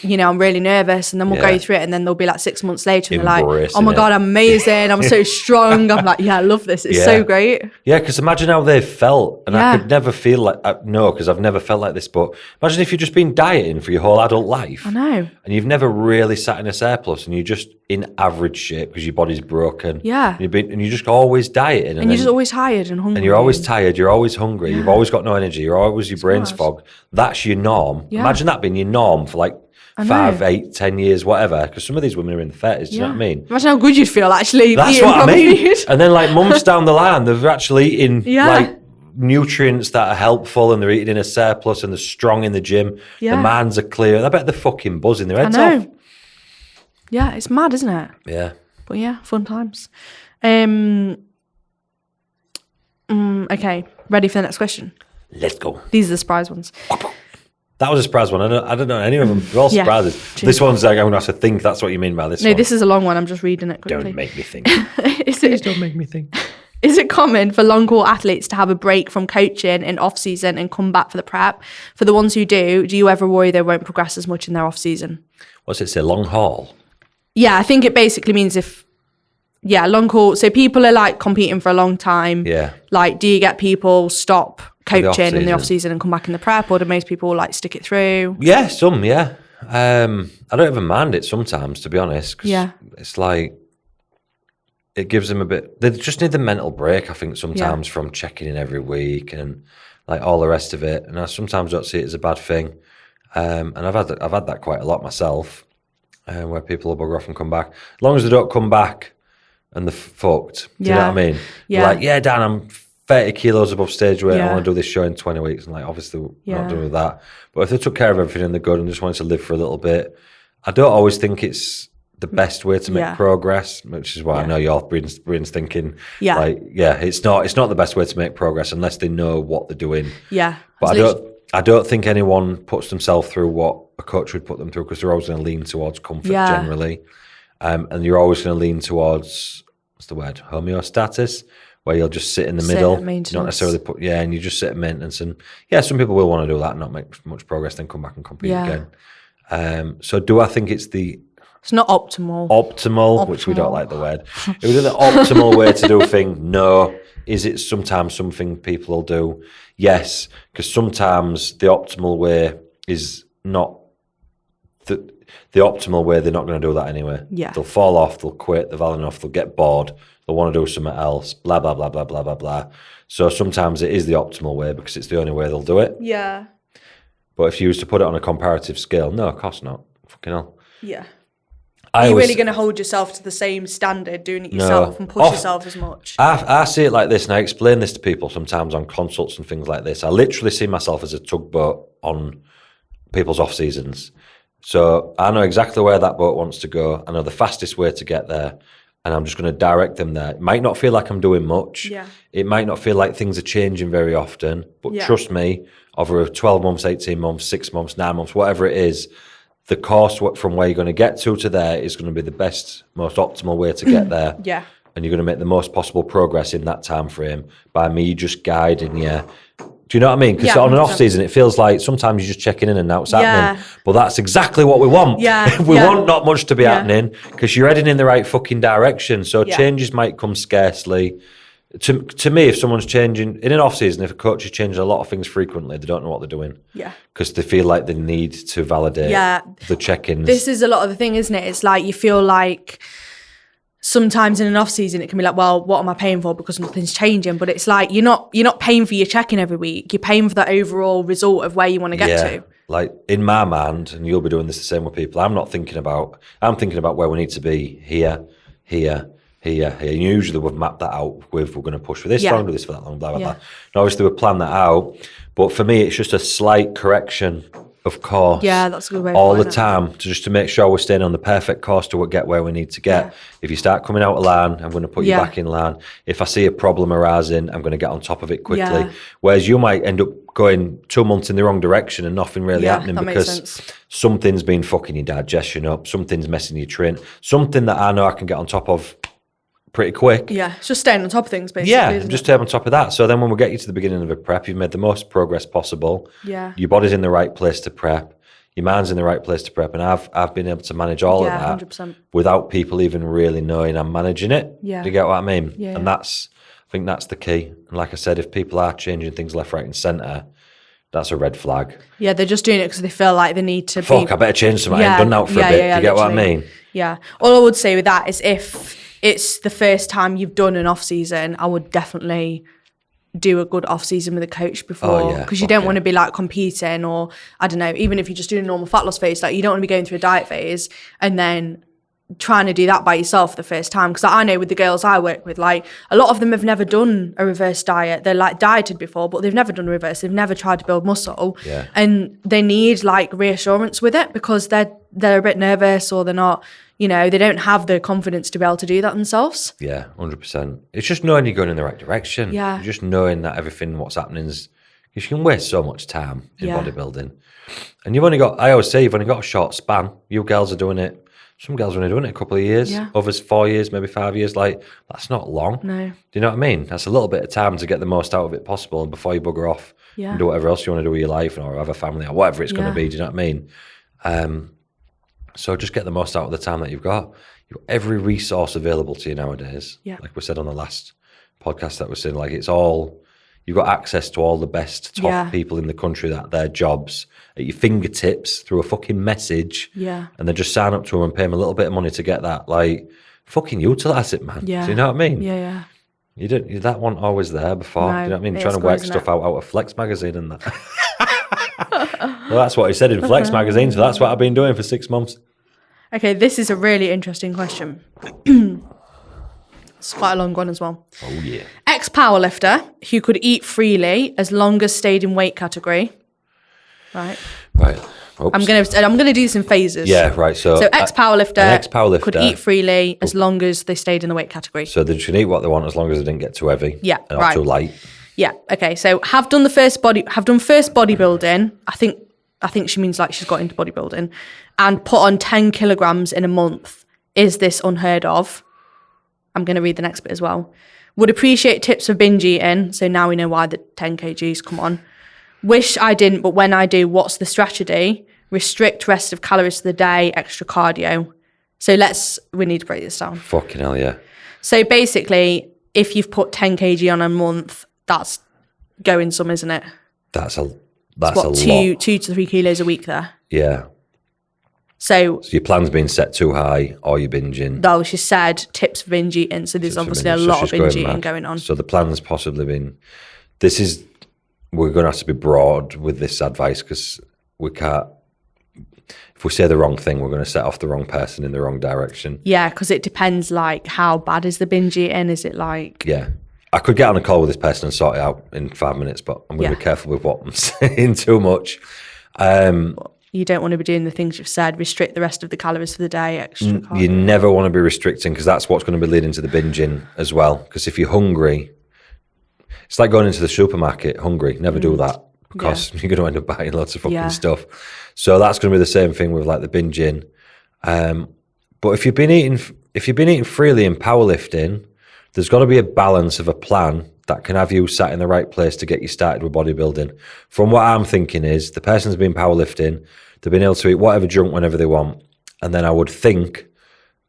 you know, I'm really nervous. And then we'll go through it and then they'll be like 6 months later and they're like, oh my God, I'm amazing, I'm so strong. I'm like, I love this, it's so great. Yeah, because imagine how they felt. And I could never feel like, no, because I've never felt like this, but imagine if you've just been dieting for your whole adult life. I know. And you've never really sat in a surplus and you're just in average shape because your body's broken. Yeah. And you're just always dieting. And you're just always tired and hungry. And you're always tired, you're always hungry, you've always got no energy, your brain's fogged. That's your norm. Yeah. Imagine that being your norm for like 5, 8, 10 years, whatever. Because some of these women are in the 30s, do you know what I mean? Imagine how good you'd feel actually. That's what I mean. And then like months down the line, they're actually eating like nutrients that are helpful and they're eating in a surplus and they're strong in the gym. Yeah. Their minds are clear. I bet they're fucking buzzing their heads off. Yeah, it's mad, isn't it? Yeah. But yeah, fun times. Okay, ready for the next question? Let's go. These are the surprise ones. That was a surprise one. I don't know any of them. They're all surprises. True. This one's like, I'm going to have to think. That's what you mean by this one. No, this is a long one. I'm just reading it quickly. Don't make me think. Please don't make me think. Is it common for long-haul athletes to have a break from coaching in off-season and come back for the prep? For the ones who do you ever worry they won't progress as much in their off-season? What's it say, long haul? Yeah, I think it basically means long haul. So people are like competing for a long time. Yeah. Like, do you get people stop coaching in the off-season and come back in the prep, or do most people like stick it through? Yeah, some, yeah. I don't even mind it sometimes, to be honest. 'Cause it's like, it gives them a bit, they just need the mental break, I think, sometimes from checking in every week and like all the rest of it. And I sometimes don't see it as a bad thing. And I've had that quite a lot myself. where people will bugger off and come back. As long as they don't come back and they're fucked. Do you know what I mean? Yeah. Like, yeah, Dan, I'm 30 kilos above stage weight. I want to do this show in 20 weeks. And like, obviously, we're not doing that. But if they took care of everything and they're good and just wanted to live for a little bit, I don't always think it's the best way to make progress, which is why I know your brain's thinking, it's not the best way to make progress unless they know what they're doing. Yeah. But I don't think anyone puts themselves through what a coach would put them through, because they're always going to lean towards comfort generally. And you're always going to lean towards, what's the word, homeostasis, where you'll just sit in the middle, not necessarily and you just sit at maintenance. And some people will want to do that and not make much progress, then come back and compete again. So do I think it's not optimal. Optimal, which we don't like the word. It was the optimal way to do things. No. Is it sometimes something people will do? Yes, because sometimes the optimal way is not the optimal way. They're not going to do that anyway. Yeah. They'll fall off, they'll quit, they've had enough, they'll get bored, they'll want to do something else, blah, blah, blah, blah, blah, blah, blah. So sometimes it is the optimal way because it's the only way they'll do it. Yeah. But if you was to put it on a comparative scale, no, of course not. Fucking hell. Yeah. Are you really going to hold yourself to the same standard doing it yourself and push yourself as much? I see it like this, and I explain this to people sometimes on consults and things like this. I literally see myself as a tugboat on people's off seasons. So I know exactly where that boat wants to go. I know the fastest way to get there, and I'm just going to direct them there. It might not feel like I'm doing much. Yeah. It might not feel like things are changing very often, but trust me, over 12 months, 18 months, 6 months, 9 months, whatever it is, the course from where you're going to get to there is going to be the best, most optimal way to get there. Yeah. And you're going to make the most possible progress in that time frame by me just guiding you. Do you know what I mean? Because on an off season, it feels like sometimes you're just checking in and now it's happening. But that's exactly what we want. Yeah. We want not much to be happening because you're heading in the right fucking direction. So changes might come scarcely. To me, if someone's changing in an off season, if a coach is changing a lot of things frequently, they don't know what they're doing. Yeah. Because they feel like they need to validate the check-ins. This is a lot of the thing, isn't it? It's like you feel like sometimes in an off season it can be like, well, what am I paying for because nothing's changing? But it's like you're not paying for your check-in every week. You're paying for the overall result of where you want to get to. Like in my mind, and you'll be doing this the same with people, I'm thinking about where we need to be here. And usually we've mapped that out with, we're going to push for this long, do this for that long, blah, blah, blah. And obviously we plan that out. But for me, it's just a slight correction of course. Yeah, that's a good way all the time to make sure we're staying on the perfect course to get where we need to get. Yeah. If you start coming out of line, I'm going to put you back in line. If I see a problem arising, I'm going to get on top of it quickly. Yeah. Whereas you might end up going 2 months in the wrong direction and nothing really happening because something's been fucking your digestion up, something's messing your train, something that I know I can get on top of pretty quick. Yeah, it's just staying on top of things, basically. Yeah, just stay on top of that. So then when we get you to the beginning of a prep, you've made the most progress possible. Yeah. Your body's in the right place to prep. Your mind's in the right place to prep. And I've been able to manage all of that 100%. Without people even really knowing I'm managing it. Yeah. Do you get what I mean? Yeah. And I think that's the key. And like I said, if people are changing things left, right and centre, that's a red flag. Yeah, they're just doing it because they feel like they need to I better change something. I ain't done that for a bit. Do you get what I mean? Yeah. All I would say with that is if it's the first time you've done an off season, I would definitely do a good off season with a coach before, because you don't want to be like competing, or I don't know, even if you're just doing a normal fat loss phase, like you don't want to be going through a diet phase and then trying to do that by yourself the first time. Because I know with the girls I work with, like a lot of them have never done a reverse diet. They're like dieted before, but they've never done a reverse. They've never tried to build muscle, and they need like reassurance with it because they're a bit nervous, or they're not, you know, they don't have the confidence to be able to do that themselves. Yeah, 100%. It's just knowing you're going in the right direction. Yeah. Just knowing that everything, what's happening is, because you can waste so much time in bodybuilding. And I always say, you've only got a short span. You girls are doing it. Some girls are only doing it a couple of years. Yeah. Others 4 years, maybe 5 years. Like, that's not long. No. Do you know what I mean? That's a little bit of time to get the most out of it possible before you bugger off and do whatever else you want to do with your life, or have a family, or whatever it's going to be. Do you know what I mean? So just get the most out of the time that you've got. You've got every resource available to you nowadays. Yeah. Like we said on the last podcast that we're saying, like it's all, you've got access to all the best top people in the country, that their jobs at your fingertips through a fucking message. Yeah. And then just sign up to them and pay them a little bit of money to get that. Like, fucking utilize it, man. Yeah. Do you know what I mean? Yeah. That wasn't always there before. No, do you know what I mean? Trying to work stuff out of Flex magazine and that. Well, that's what he said in Flex magazine, so that's what I've been doing for 6 months. Okay, this is a really interesting question. It's quite a long one as well. Oh, yeah. Ex-powerlifter who could eat freely as long as stayed in weight category. Right. Right. Oops. I'm gonna do this in phases. Yeah, right. So ex-powerlifter could eat freely as long as they stayed in the weight category. So they can eat what they want as long as they didn't get too heavy. Yeah, and not too light. Yeah. Okay. So have done first bodybuilding. I think she means like she's got into bodybuilding, and put on 10 kilograms in a month. Is this unheard of? I'm going to read the next bit as well. Would appreciate tips for binge eating. So now we know why the 10 kgs. Come on. Wish I didn't, but when I do, what's the strategy? Restrict rest of calories for the day, extra cardio. So we need to break this down. Fucking hell, yeah. So basically, if you've put 10 kg on a month, that's going some, isn't it? That's a what, lot. 2 to 3 kilos a week there. Yeah. So your plan's been set too high, or you're binging. Though she said tips for binge eating, so there's obviously a lot of binge eating going on. So the plan's possibly been. We're going to have to be broad with this advice because we can't. If we say the wrong thing, we're going to set off the wrong person in the wrong direction. Yeah, because it depends. Like, how bad is the binge eating? Is it like? Yeah. I could get on a call with this person and sort it out in 5 minutes, but I'm going to be careful with what I'm saying too much. You don't want to be doing the things you've said. Restrict the rest of the calories for the day. Extra cardio. You never want to be restricting because that's what's going to be leading to the binging as well. Because if you're hungry, it's like going into the supermarket hungry. Never do that because you're going to end up buying lots of fucking stuff. So that's going to be the same thing with like the binging. But if you've been eating freely in powerlifting, there's got to be a balance of a plan that can have you sat in the right place to get you started with bodybuilding. From what I'm thinking is the person's been powerlifting, they've been able to eat whatever junk whenever they want. And then I would think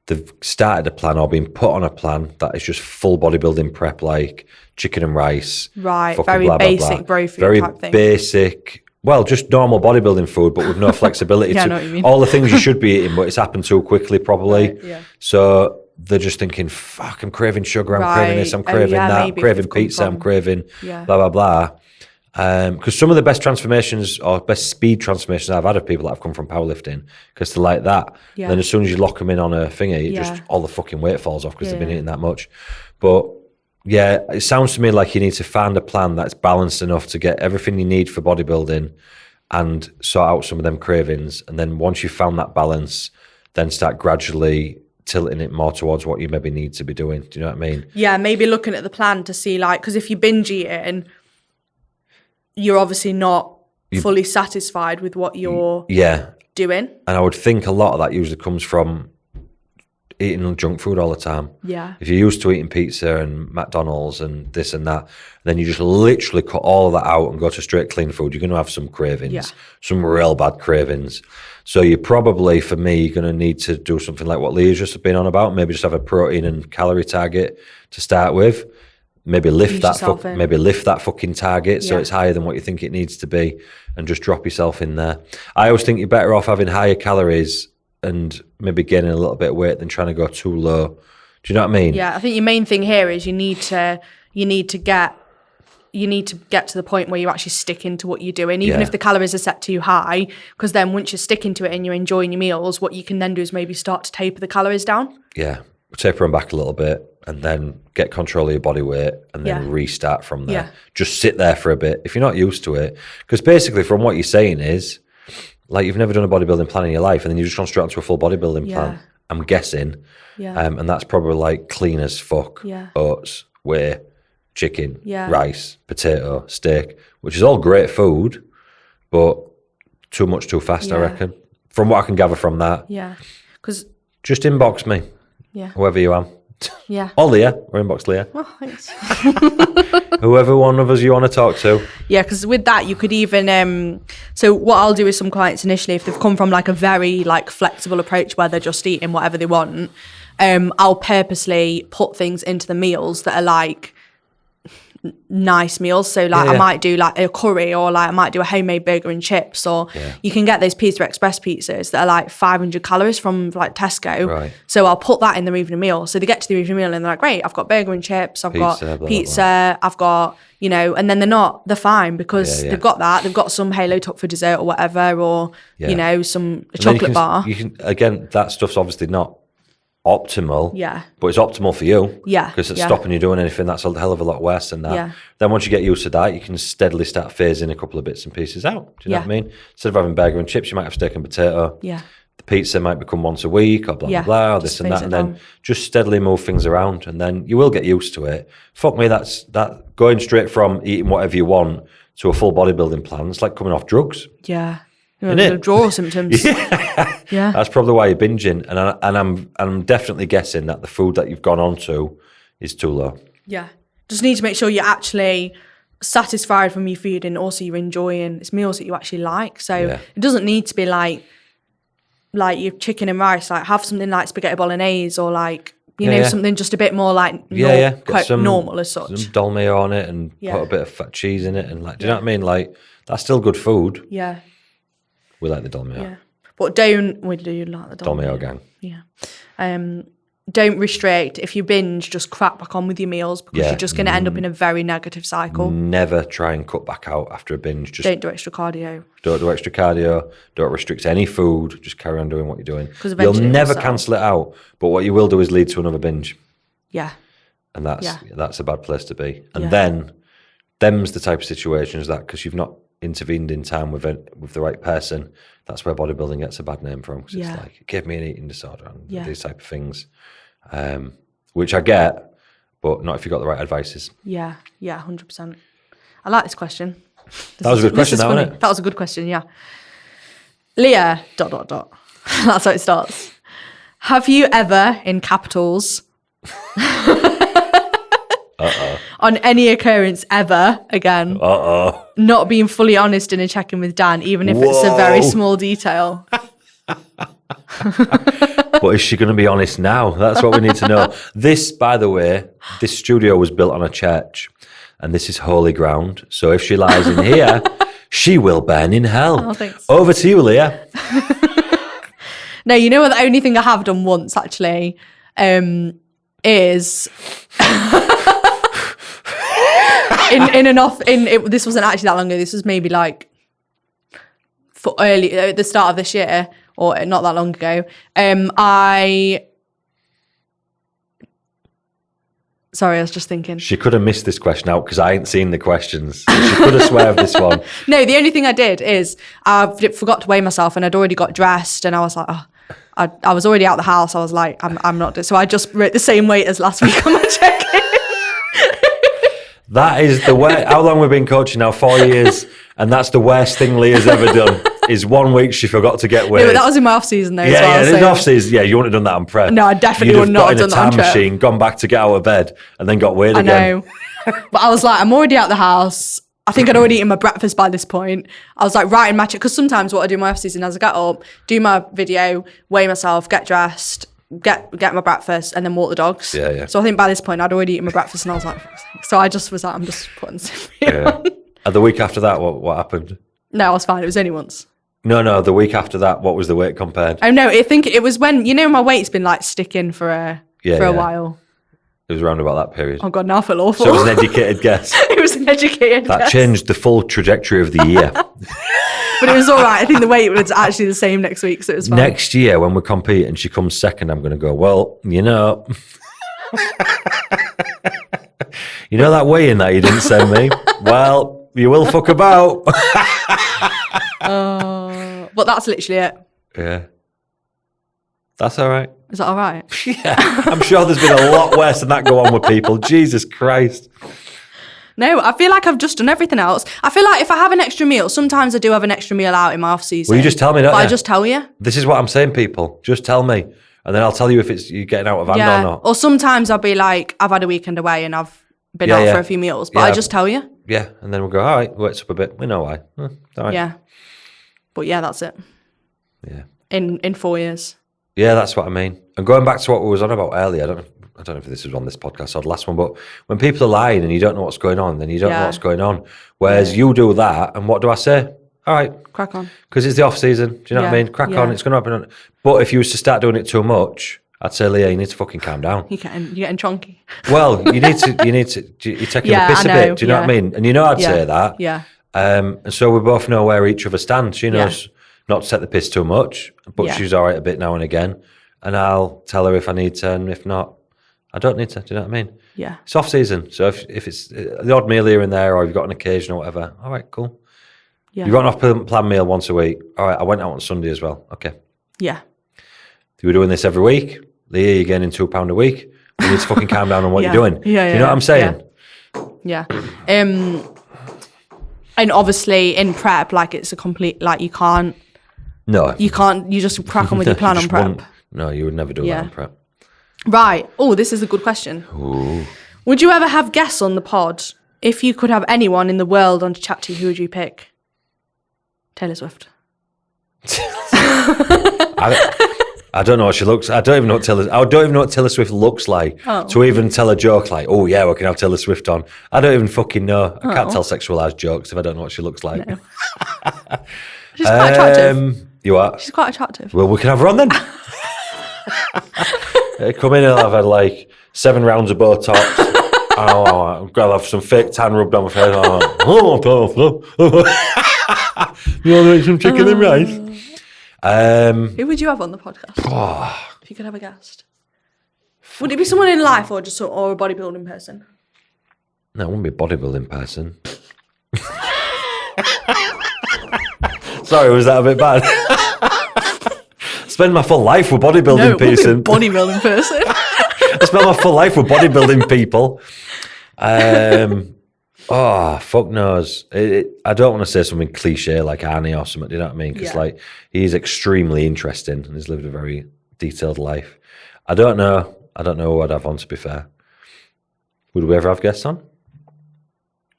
they've started a plan or been put on a plan that is just full bodybuilding prep, like chicken and rice. Right, very basic bro food very type thing. Basic, well, just normal bodybuilding food, but with no flexibility I to know what you mean. all the things you should be eating, but it's happened too quickly probably. Right, yeah. So they're just thinking, fuck, I'm craving sugar, I'm craving this, I'm craving that, I'm craving pizza, I'm craving blah, blah, blah. Because some of the best transformations or best speed transformations I've had of people that have come from powerlifting, because they're like that. Yeah. Then as soon as you lock them in on a thingy, just all the fucking weight falls off because they've been eating that much. But yeah, it sounds to me like you need to find a plan that's balanced enough to get everything you need for bodybuilding and sort out some of them cravings. And then once you've found that balance, then start gradually tilting it more towards what you maybe need to be doing. Do you know what I mean? Yeah, maybe looking at the plan to see, like, because if you binge eating, you're obviously not fully satisfied with what you're doing. And I would think a lot of that usually comes from eating junk food all the time. Yeah. If you're used to eating pizza and McDonald's and this and that, then you just literally cut all of that out and go to straight clean food, you're going to have some cravings, some real bad cravings. So you probably, for me, you're going to need to do something like what Leah's just been on about, maybe just have a protein and calorie target to start with. Maybe lift that fucking target so it's higher than what you think it needs to be and just drop yourself in there. I always think you're better off having higher calories and maybe gaining a little bit of weight than trying to go too low. Do you know what I mean? Yeah, I think your main thing here is you need to get to the point where you're actually sticking to what you're doing, even if the calories are set too high, because then once you're sticking to it and you're enjoying your meals, what you can then do is maybe start to taper the calories down. Yeah, taper them back a little bit and then get control of your body weight and then restart from there. Yeah. Just sit there for a bit if you're not used to it. Because basically from what you're saying is, like, you've never done a bodybuilding plan in your life and then you've just gone straight onto a full bodybuilding plan, I'm guessing. Yeah. And that's probably like clean as fuck. Yeah. Oats, whey, chicken, rice, potato, steak, which is all great food, but too much too fast, I reckon. From what I can gather from that. Yeah. Because just inbox me. Yeah. Whoever you are. Yeah. Or Leah, or inbox Leah. Oh, thanks. Whoever one of us you want to talk to. Yeah, because with that you could even so what I'll do with some clients initially, if they've come from like a very like flexible approach where they're just eating whatever they want, I'll purposely put things into the meals that are like nice meals. So like I might do like a curry, or like I might do a homemade burger and chips, or you can get those Pizza Express pizzas that are like 500 calories from like Tesco. Right. So I'll put that in the evening meal. So they get to the evening meal and they're like, great, I've got burger and chips, I've got pizza, I've got, you know, and then they're fine because they've got that. They've got some Halo Top for dessert or whatever, or, you know, a chocolate bar. You can, again, that stuff's obviously not optimal, but it's optimal for you, because it's stopping you doing anything. That's a hell of a lot worse than that. Then once you get used to that, you can steadily start phasing a couple of bits and pieces out. Do you know what I mean? Instead of having burger and chips, you might have steak and potato. The pizza might become once a week, or blah blah blah, or this and that, and then just steadily move things around, and then you will get used to it. Fuck me, that's going straight from eating whatever you want to a full bodybuilding plan. It's like coming off drugs. Withdrawal symptoms. That's probably why you're binging, and I'm definitely guessing that the food that you've gone on to is too low. Just need to make sure you're actually satisfied from your food, and also you're enjoying it's meals that you actually like. So it doesn't need to be like your chicken and rice. Like have something like spaghetti bolognese, or like you know something just a bit more like quite normal as such. Some dolmio on it, and put a bit of fat cheese in it, and like, do you know what I mean? Like that's still good food. We like the dolmio. But we do like the dolmio gang. Don't restrict. If you binge, just crack back on with your meals, because you're just going to end up in a very negative cycle. Never try and cut back out after a binge. Just don't do extra cardio. Don't do extra cardio. Don't restrict any food. Just carry on doing what you're doing. You'll never cancel it out, but what you will do is lead to another binge. And that's a bad place to be. And then them's the type of situations that, because you've not intervened in time with the right person, that's where bodybuilding gets a bad name from, because it's like, it gave me an eating disorder and these type of things, which I get, but not if you got the right advices. 100%. I like this question. That was a good question, wasn't it? That was a good question. Leah ... That's how it starts. Have you ever, in capitals, on any occurrence ever again, not being fully honest in a check-in with Dan, even if it's a very small detail? But is she going to be honest now? That's what we need to know. This, by the way, this studio was built on a church, and this is holy ground. So if she lies in here, she will burn in hell. Over to you, Leah. No, you know what? The only thing I have done once, actually, is... this wasn't actually that long ago. This was maybe like for at the start of this year, or not that long ago. Sorry, I was just thinking. She could have missed this question out because I ain't seen the questions. She could have swerved this one. No, the only thing I did is I forgot to weigh myself, and I'd already got dressed, and I was like, I was already out the house. I was like, I'm not. So I just wrote the same weight as last week on my check-in. That is the way. How long we've been coaching now? 4 years, and that's the worst thing Leah's ever done. Is 1 week she forgot to get weighed. No, that was in my off season though. In off season. Yeah, you wouldn't have done that on prep. No, I definitely would not have done that on prep. Got in a time machine, gone back to get out of bed, and then got weighed again. I know, but I was like, I'm already out the house. I think I'd already eaten my breakfast by this point. I was like writing my check, because sometimes what I do in my off season is I get up, do my video, weigh myself, get dressed, get my breakfast, and then walk the dogs. So I think by this point I'd already eaten my breakfast, and I was like, so I just was like, I'm just putting something on. And the week after that, what happened? No, I was fine. It was only once. No, the week after that, what was the weight compared? Oh no, I think it was when, you know, my weight's been like sticking for a while. It was around about that period. Oh God, now I feel awful. So it was an educated guess. It was an educated guess. That changed the full trajectory of the year. But it was all right. I think the weight was actually the same next week, so it was fine. Next year, when we compete and she comes second, I'm going to go, well, you know. You know that weigh-in that you didn't send me? Well, you will fuck about. But that's literally it. Yeah. That's all right. Is that all right? Yeah. I'm sure there's been a lot worse than that go on with people. Jesus Christ. No, I feel like I've just done everything else. I feel like if I have an extra meal, sometimes I do have an extra meal out in my off season. Well, you just tell me, don't you? I just tell you. This is what I'm saying, people. Just tell me. And then I'll tell you if it's you getting out of hand or not. Or sometimes I'll be like, I've had a weekend away and I've been out for a few meals, but I just tell you. Yeah, and then we'll go, all right, works up a bit. We know why. All right. Yeah. But yeah, that's it. Yeah. In 4 years. Yeah, that's what I mean. And going back to what we was on about earlier, I don't know I don't know if this was on this podcast or the last one, but when people are lying and you don't know what's going on, then you don't know what's going on. Whereas you do that, and what do I say? All right, crack on. Because it's the off season. Do you know what I mean? Crack on. It's going to happen. But if you was to start doing it too much, I'd say, Leah, you need to fucking calm down. You're getting chonky. Well, you need to. You're taking the piss a bit. Do you know what I mean? And you know I'd say that. Yeah. And so we both know where each other stands. She knows not to take the piss too much, but she's all right a bit now and again. And I'll tell her if I need to, and if not, I don't need to. Do you know what I mean? Yeah. It's off season, so if it's the odd meal here and there, or you've got an occasion or whatever, all right, cool. Yeah. You've got an off-plan meal once a week. All right, I went out on Sunday as well. Okay. Yeah. We're doing this every week. Leah, you're gaining £2 a week. You need to fucking calm down on what you're doing. Yeah, you know what I'm saying? Yeah. And obviously in prep, like it's a complete, like you can't. No. You can't, you just crack on with your plan on prep. No, you would never do that on prep. Right. Oh, this is a good question. Ooh. Would you ever have guests on the pod? If you could have anyone in the world on to chat to, who would you pick? Taylor Swift. I don't know what she looks. I don't even know what Taylor Swift looks like. To even tell a joke like, "Oh yeah, we can have Taylor Swift on." I don't even fucking know. I can't tell sexualized jokes if I don't know what she looks like. No. She's quite attractive. You are. She's quite attractive. Well, we can have her on then. Come in and I've had like 7 rounds of Botox. I'll have some fake tan rubbed on my face. You want to make some chicken and rice? Who would you have on the podcast? If you could have a guest, would it be someone in life or a bodybuilding person? No, it wouldn't be a bodybuilding person. Sorry, was that a bit bad? Spend my full life with bodybuilding person. Bodybuilding person. I spend my full life with bodybuilding people. Fuck knows. I don't want to say something cliche like Arnie or something, do you know what I mean? Because he's extremely interesting and he's lived a very detailed life. I don't know who I'd have on, to be fair. Would we ever have guests on?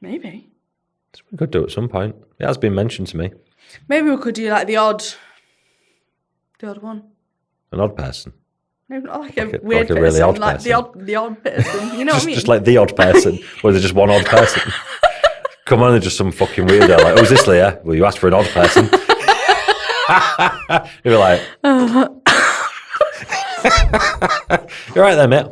Maybe. We could do it at some point. It has been mentioned to me. Maybe we could do like the odd one. An odd person. No, not like a weird person, really odd like person. the odd person. You know what I mean? Just like the odd person, or there's just one odd person. Come on, there's just some fucking weirdo. Like, who's this, Leah? Well, you asked for an odd person. You're like, you're right there, mate.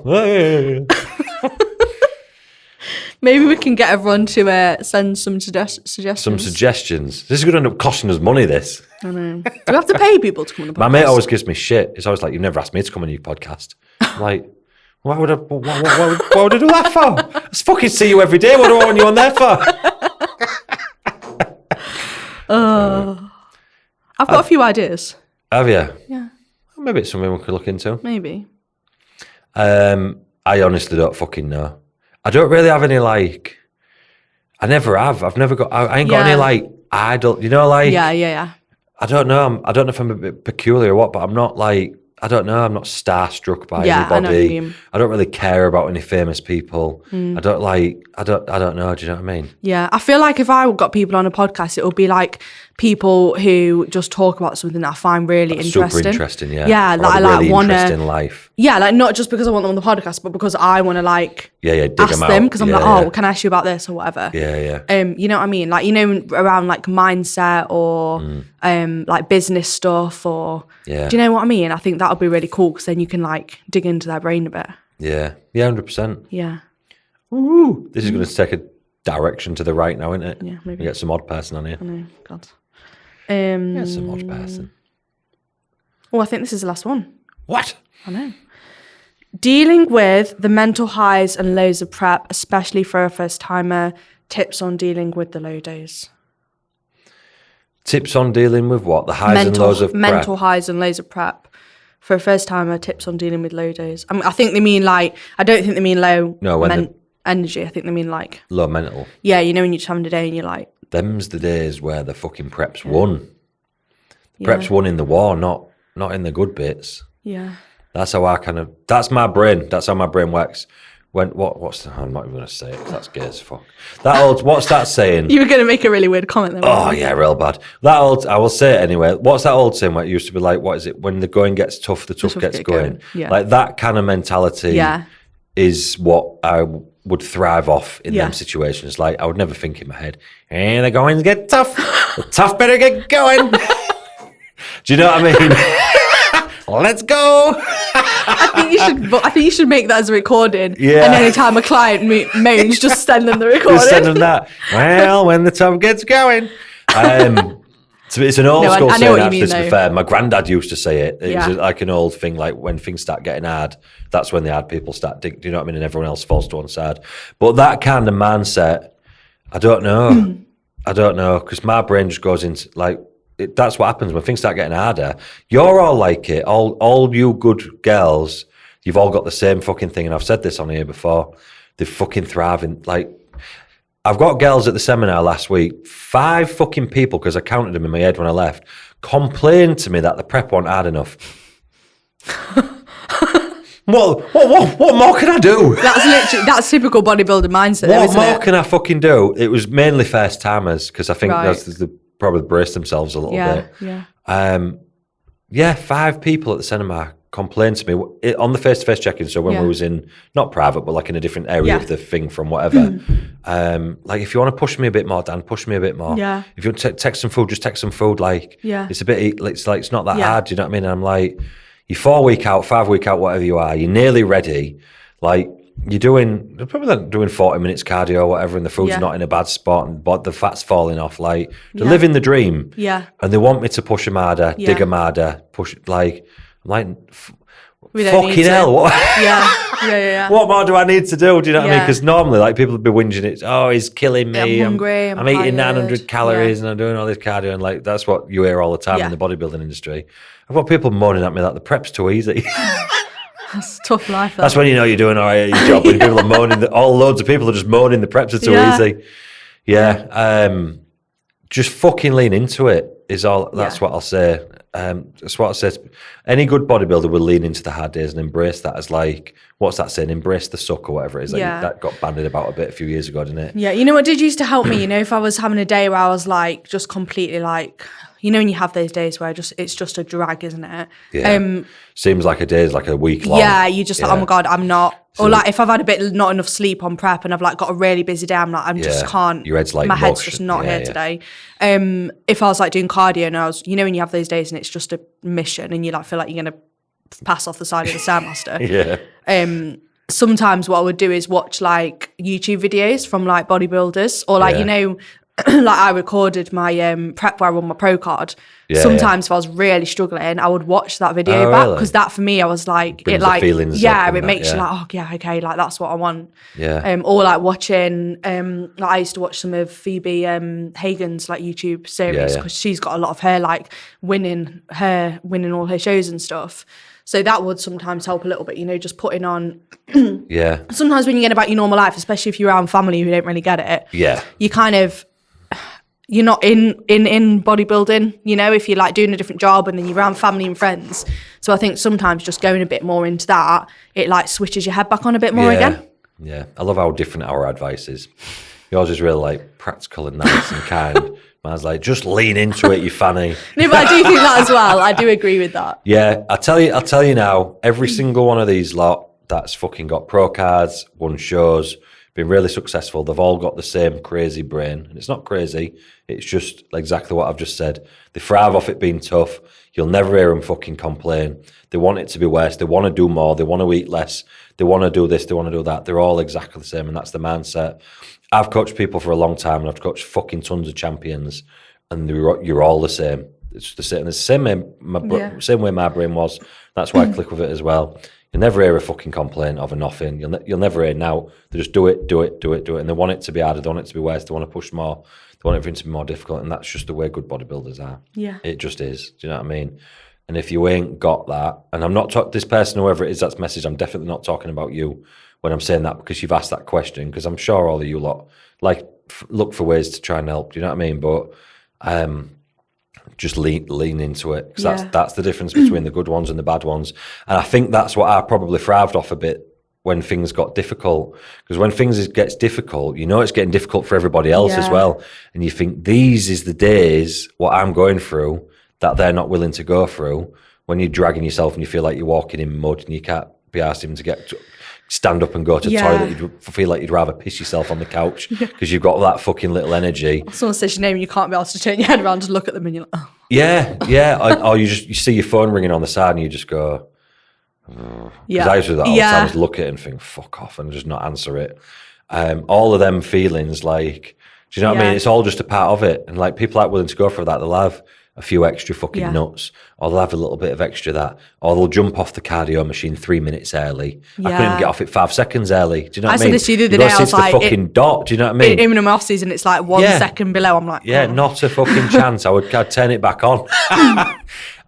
Maybe we can get everyone to send some suggestions. Some suggestions. This is going to end up costing us money, this. I know. Do we have to pay people to come on the podcast? My mate always gives me shit. It's always like, you've never asked me to come on your podcast. I'm like, why would I do that for? I just fucking see you every day. What do I want you on there for? I've got a few ideas. Have you? Yeah. Maybe it's something we could look into. Maybe. I honestly don't fucking know. I don't really have any I never have. I ain't got any idol, Yeah. I don't know. I don't know if I'm a bit peculiar or what, but I'm not I don't know. I'm not starstruck by anybody. I know what you mean. I don't really care about any famous people. I don't know. Do you know what I mean? Yeah. I feel like if I got people on a podcast, it would be like people who just talk about something that I find really interesting. Super interesting, yeah. Yeah, like really interesting life. Yeah, like not just because I want them on the podcast, but because I want to dig ask them because I'm can I ask you about this or whatever? Yeah. You know what I mean? Like, around like mindset or like business stuff or do you know what I mean? I think that would be really cool because then you can dig into their brain a bit. Yeah, 100%. Yeah. Ooh, this is going to take a direction to the right now, isn't it? Yeah, maybe. We get some odd person on here. I know, God. Some odd person. Oh, I think this is the last one. What? I know. Dealing with the mental highs and lows of prep, especially for a first timer. Tips on dealing with the low days. Tips on dealing with what? The highs and lows of prep? Mental highs and lows of prep. For a first timer, tips on dealing with low days. I think they mean I don't think they mean low energy. I think they mean low mental. Yeah, when you're just having a day and you're them's the days where the fucking prep's won. The prep's won in the war, not in the good bits. Yeah. That's how that's my brain. That's how my brain works. I'm not even going to say it because that's gay as fuck. What's that saying? You were going to make a really weird comment there. Oh, yeah, real bad. I will say it anyway. What's that old saying where it used to be what is it? When the going gets tough, the tough gets going. Yeah. Like that kind of mentality is what I would thrive off in them situations. Like, I would never think in my head, hey, the goings get tough. The tough better get going. Do you know what I mean? Let's go. I think you should make that as a recording. Yeah. And anytime a client moans, just send them the recording. Just send them that. Well, when the tough gets going. So it's an old school saying, actually, to be fair. My granddad used to say it. It was like an old thing, like when things start getting hard, that's when the hard people start do you know what I mean? And everyone else falls to one side. But that kind of mindset, I don't know. I don't know, because my brain just goes into, like, that's what happens when things start getting harder. You're all like it. All you good girls, you've all got the same fucking thing. And I've said this on here before. They fucking thrive in, like, I've got girls at the seminar last week, 5 fucking people, because I counted them in my head when I left, complained to me that the prep wasn't hard enough. What more can I do? That's typical bodybuilder mindset. What more can I fucking do? It was mainly first timers, because I think they probably braced themselves a little bit. Yeah. 5 people at the seminar complained to me on the face-to-face check-in. So when we was in, not private, but like in a different area of the thing from whatever. Like, if you want to push me a bit more, Dan, push me a bit more. Yeah. If you want to take some food, just take some food. Like, it's a bit, it's like, it's not that hard. Do you know what I mean? And I'm like, you're 4 week out, 5 week out, whatever you are, you're nearly ready. Like, you're probably not doing 40 minutes cardio or whatever, and the food's not in a bad spot, but the fat's falling off. Like, they're living the dream. Yeah. And they want me to push them harder, dig them harder, push, like, I'm like, fucking hell, what? Yeah. What more do I need to do? Do you know what I mean? Because normally, like, people would be whinging, it's, oh, he's killing me. I'm hungry. I'm eating 900 calories and I'm doing all this cardio. And, like, that's what you hear all the time in the bodybuilding industry. I've got people moaning at me that the prep's too easy. That's tough life. That's when you know you're doing all right at your job. When people are moaning, loads of people are just moaning the preps are too easy. Yeah. Just fucking lean into it is all. That's what I'll say. That's what I said. Any good bodybuilder will lean into the hard days and embrace that as, like, what's that saying? Embrace the suck or whatever it is. Like, that got bandied about a bit a few years ago, didn't it? Yeah. You know what did used to help me? You know, if I was having a day where I was like just completely like, you know, when you have those days where it's just a drag, isn't it? Yeah. Seems like a day is like a week long. Yeah, you just like, oh my God, I'm not. Or like, if I've had a bit not enough sleep on prep and I've like got a really busy day, I'm like, I'm just can't. Your head's like my head's just not here today. If I was like doing cardio and I was, you know, when you have those days and it's just a mission and you like feel like you're gonna pass off the side of the Stairmaster. Sometimes what I would do is watch like YouTube videos from like bodybuilders or like, you know, like I recorded my prep where I run my pro card. Sometimes if I was really struggling, I would watch that video back because that for me, I was like, it like, it makes you like, oh yeah, okay, like that's what I want. Or like watching, like I used to watch some of Phoebe Hagen's like YouTube series because she's got a lot of her like winning all her shows and stuff. So that would sometimes help a little bit, you know, just putting on. Sometimes when you get about your normal life, especially if you're around family who don't really get it, you kind of. You're not in bodybuilding, you know, if you're like doing a different job and then you're around family and friends. So I think sometimes just going a bit more into that, it like switches your head back on a bit more again. Yeah, I love how different our advice is. Yours is really like practical and nice and kind. Mine's like, just lean into it, you fanny. No, but I do think that as well. I do agree with that. Yeah, I'll tell you now, every single one of these lot that's fucking got pro cards, won shows, been really successful, they've all got the same crazy brain. And it's not crazy, it's just exactly what I've just said. They thrive off it being tough. You'll never hear them fucking complain. They want it to be worse. They want to do more. They want to eat less. They want to do this. They want to do that. They're all exactly the same, and that's the mindset. I've coached people for a long time, and I've coached fucking tons of champions, and you're all the same. It's the same. It's the same way my brain was. That's why I click with it as well. You'll never hear a fucking complaint of a nothing. You'll never hear now. They just do it, and they want it to be harder. They want it to be worse. They want to push more. They want everything to be more difficult, and that's just the way good bodybuilders are. Yeah, it just is. Do you know what I mean? And if you ain't got that, and I'm not this person, whoever it is that's message, I'm definitely not talking about you when I'm saying that because you've asked that question. Because I'm sure all of you lot like look for ways to try and help. Do you know what I mean? But just lean into it because that's the difference between the good ones and the bad ones. And I think that's what I probably thrived off a bit when things got difficult, because when things gets difficult, you know it's getting difficult for everybody else as well, and you think these is the days what I'm going through that they're not willing to go through. When you're dragging yourself and you feel like you're walking in mud and you can't be asked even to stand up and go to the toilet, you'd feel like you'd rather piss yourself on the couch because you've got that fucking little energy. Someone says your name and you can't be able to turn your head around and look at them and you're like, oh. Yeah. or you see your phone ringing on the side and you just go, because I used to do that all the time, just look at it and think, fuck off, and just not answer it. All of them feelings, like, do you know what I mean? It's all just a part of it. And like, people aren't willing to go for that. They'll have a few extra fucking nuts, or they'll have a little bit of extra that, or they'll jump off the cardio machine 3 minutes early. I couldn't even get off it 5 seconds early. Do you know what I mean? I said this to you the other day, I was like, fucking dot. Do you know what I mean? Even in my off season, it's like 1 second below. I'm like, not a fucking chance. I'd turn it back on.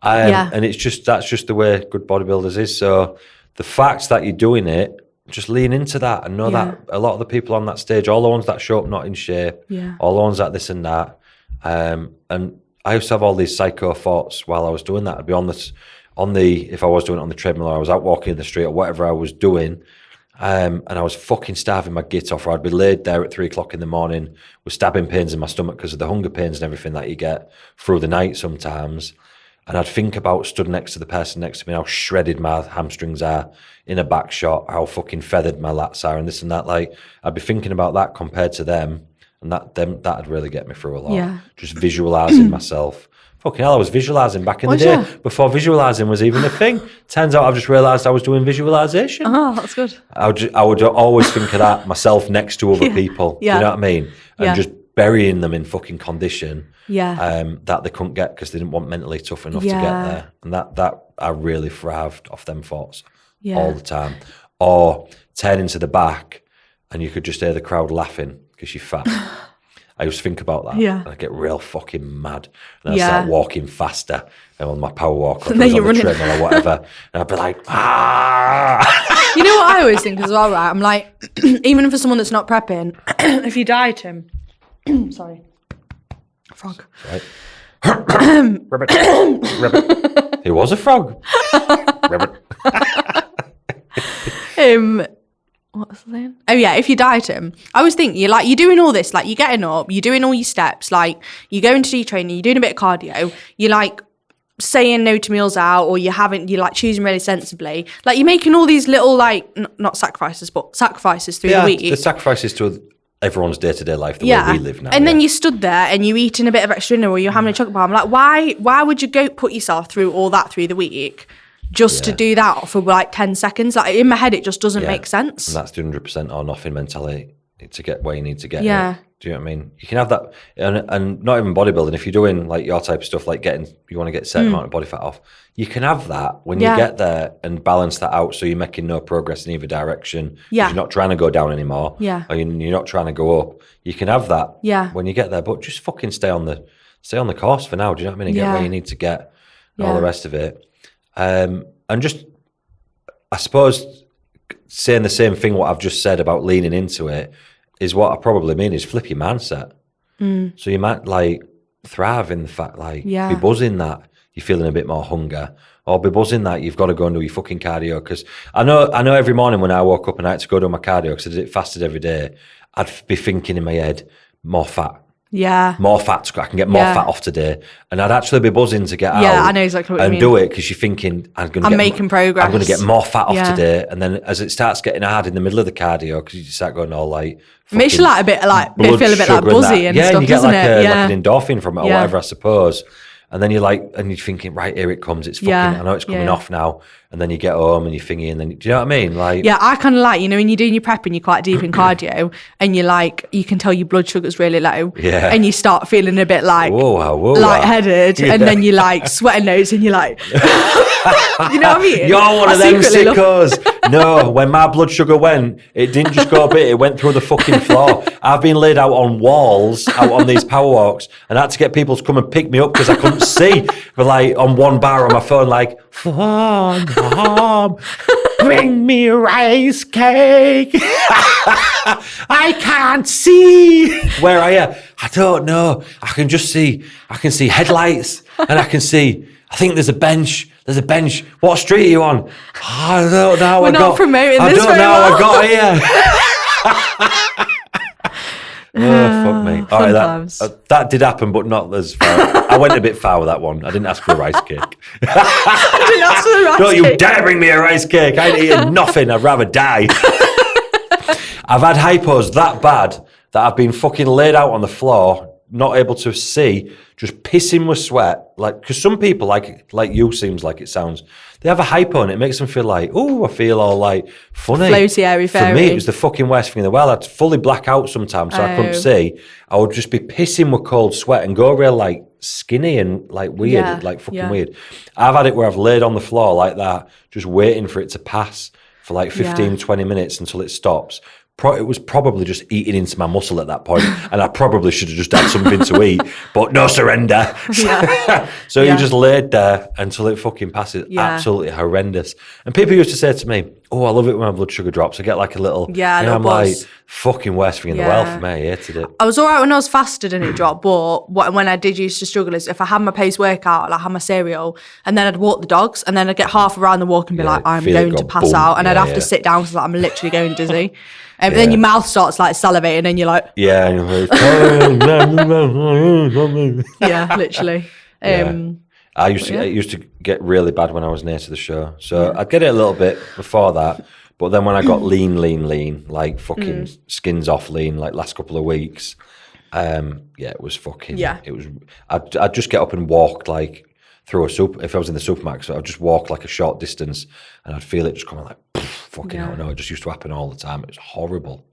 And that's just the way good bodybuilders is. So the fact that you're doing it, just lean into that and know that a lot of the people on that stage, all the ones that show up not in shape, all the ones that this and that, and I used to have all these psycho thoughts while I was doing that. I'd be if I was doing it on the treadmill, or I was out walking in the street, or whatever I was doing, and I was fucking starving my git off, or I'd be laid there at 3 o'clock in the morning with stabbing pains in my stomach because of the hunger pains and everything that you get through the night sometimes. And I'd think about stood next to the person next to me, how shredded my hamstrings are in a back shot, how fucking feathered my lats are, and this and that. Like, I'd be thinking about that compared to them, and that'd really get me through a lot. Yeah. Just visualising myself. Fucking hell, I was visualising back in the day before visualising was even a thing. Turns out I've just realised I was doing visualisation. Oh, that's good. I would always think of that myself next to other people. Yeah. You know what I mean? And just burying them in fucking condition. That they couldn't get because they didn't want mentally tough enough to get there. And that I really thrived off them thoughts all the time. Or turning to the back and you could just hear the crowd laughing because you're fat. I used to think about that. And I get real fucking mad. And I start walking faster on my power walk, or on the treadmill or whatever. And I'd be like, You know what I always think as well, right? I'm like, even for someone that's not prepping, if you diet him, sorry. Frog. Right. Rabbit. Rabbit. He was a frog. Rabbit. What was I saying? Oh yeah, if you diet him, I always think you're doing all this, like you're getting up, you're doing all your steps, like you're going to do your training, you're doing a bit of cardio, you're like saying no to meals out, or you're like choosing really sensibly, like you're making all these little like not sacrifices, but sacrifices through the week. The sacrifices to everyone's day-to-day life, the way we live now. And then you stood there and you eating a bit of extra dinner, or you're having a chocolate bar. I'm like, why would you go put yourself through all that through the week just to do that for like 10 seconds? Like in my head, it just doesn't make sense. And that's the 100% or nothing mentality to get where you need to get. Yeah. Do you know what I mean? You can have that, and not even bodybuilding. If you're doing like your type of stuff, like you want to get a certain amount of body fat off, you can have that when you get there and balance that out, so you're making no progress in either direction. Yeah. You're not trying to go down anymore. Yeah. Or you're not trying to go up. You can have that. Yeah. When you get there, but just fucking stay on the course for now. Do you know what I mean? And get where you need to get, and all the rest of it. And just, I suppose, saying the same thing what I've just said about leaning into it is what I probably mean is flip your mindset. So you might like thrive in the fact, like be buzzing that you're feeling a bit more hunger, or be buzzing that you've got to go and do your fucking cardio. Because I know every morning when I woke up and I had to go do my cardio because I did it fasted every day, I'd be thinking in my head, more fat. Yeah. More fat. I can get more fat off today. And I'd actually be buzzing to get out. Yeah, I know exactly what you mean. And do it because you're thinking, I'm making progress. I'm going to get more fat off today. And then as it starts getting hard in the middle of the cardio, because you start going all like... Makes you like feel a bit like buzzy and stuff, and you get doesn't like it? like an endorphin from it or whatever, I suppose. And then you're like, and you're thinking, right, here it comes. It's fucking, I know it's coming off now. And then you get home and you're thingy, and then, do you know what I mean? Like, yeah, I kind of like, when you're doing your prep and you're quite deep in cardio and you're like, you can tell your blood sugar's really low. Yeah. And you start feeling a bit like lightheaded. Yeah. And then you're like sweating nose and you're like, you know what I mean? You're one of them sickos. No, when my blood sugar went, it didn't just go a bit, it went through the fucking floor. I've been laid out on walls, out on these power walks, and I had to get people to come and pick me up because I couldn't see. But like on one bar on my phone, like, Mom, bring me rice cake. I can't see. Where are you? I don't know. I can see headlights, and I think there's a bench. What street are you on? I don't know. We're not promoting this very well. I don't know how I got here. Oh, fuck me. All right, Sometimes. that did happen, but not as far. I went a bit far with that one. I didn't ask for a rice cake. I didn't ask for the rice Don't you cake. dare bring me a rice cake. I ain't eating nothing. I'd rather die. I've had hypos that bad that I've been fucking laid out on the floor, not able to see, just pissing with sweat. Like, because some people, like you, seems like it sounds, they have a hypo and it makes them feel like, oh, I feel all like funny. Floaty, airy, For me, fairy. it was the fucking worst thing in the world. I'd fully black out sometimes, so I couldn't see. I would just be pissing with cold sweat and go real like skinny and like weird, like fucking weird. I've had it where I've laid on the floor like that, just waiting for it to pass for like 15, 20 minutes until it stops. It was probably just eating into my muscle at that point, and I probably should have just had something to eat, but no surrender. So you just laid there until it fucking passes. Absolutely horrendous. And people used to say to me, oh, I love it when my blood sugar drops. I get like a little, and I'm like, fucking worst thing in the world for me. I hated it. I was all right when I was fasted and it dropped, but when I did used to struggle is if I had my post-workout, like I had my cereal, and then I'd walk the dogs, and then I'd get half around the walk and be like, I'm going to pass out, and I'd have to sit down because like, I'm literally going dizzy. And then your mouth starts like salivating and you're like... Yeah. And you're like, yeah, literally. It used to get really bad when I was near to the show. So I'd get it a little bit before that. But then when I got lean, like fucking skins off lean, like last couple of weeks, it was fucking... It was... I'd just get up and walk like through if I was in the supermarket, so I'd just walk like a short distance and I'd feel it just coming like... Fucking hell, no, it just used to happen all the time. It was horrible.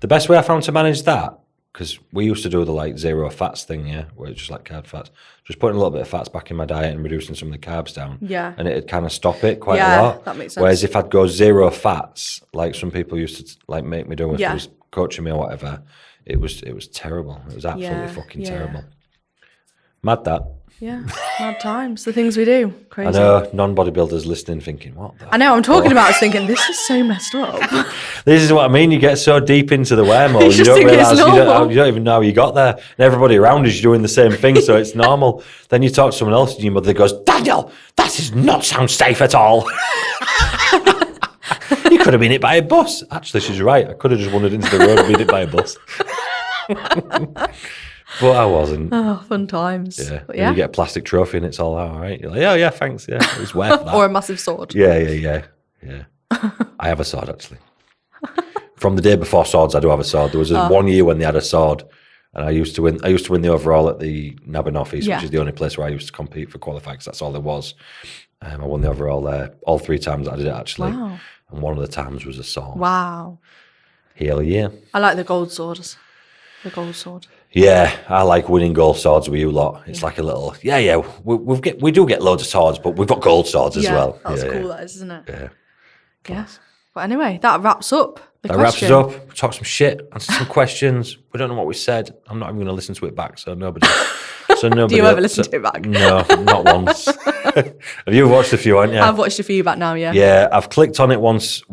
The best way I found to manage that, because we used to do the like zero fats thing, where it's just like carb fats, just putting a little bit of fats back in my diet and reducing some of the carbs down. And it'd kind of stop it quite a lot. That makes sense. Whereas if I'd go zero fats, like some people used to like make me do if they was coaching me or whatever, it was terrible. It was absolutely fucking terrible. Mad that. Yeah, mad times. The things we do. Crazy. I know non-bodybuilders listening thinking, what the... I know, I'm talking about us thinking, this is so messed up. This is what I mean. You get so deep into the wormhole, you just don't think it's realise, normal. you don't even know how you got there. And everybody around is doing the same thing, so it's normal. Then you talk to someone else and your mother goes, Daniel, that does not sound safe at all. You could have been hit by a bus. Actually, she's right. I could have just wandered into the road and been hit by a bus. But I wasn't. Oh, fun times. Yeah. But You get a plastic trophy and it's all right. You're like, oh, yeah, thanks. Yeah, it was worth that. Or a massive sword. Yeah. I have a sword, actually. From the day before swords, I do have a sword. There was 1 year when they had a sword, and I used to win the overall at the Nabba North East, which is the only place where I used to compete for qualify, because that's all there was. I won the overall there all 3 times that I did it, actually. Wow. And one of the times was a sword. Wow. Hell yeah. I like the gold swords. The gold sword. Yeah, I like winning gold swords with you lot. It's like a little, we do get loads of swords, but we've got gold swords as well. That's cool, that is, isn't it? Yeah. Yeah. But anyway, that wraps up the That question. wraps us up. We talked some shit, answered some questions. We don't know what we said. I'm not even going to listen to it back, so nobody. Do you ever listen to it back? No, not once. Have you watched a few, haven't you? I've watched a few back now, yeah. Yeah, I've clicked on it once,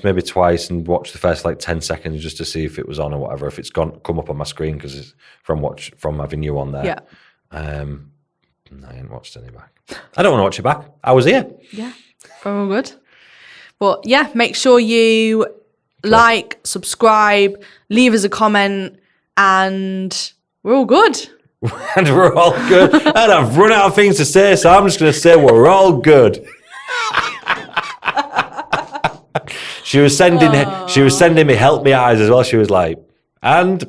maybe twice, and watched the first like 10 seconds just to see if it was on or whatever, if it's come up on my screen because it's from having you on there. Yeah. No, I ain't watched any back. I don't want to watch it back. I was here. Yeah, we're all good. But yeah, make sure you like, subscribe, leave us a comment, and we're all good. And we're all good. And I've run out of things to say, so I'm just going to say we're all good. She was sending me help me eyes as well. She was like, and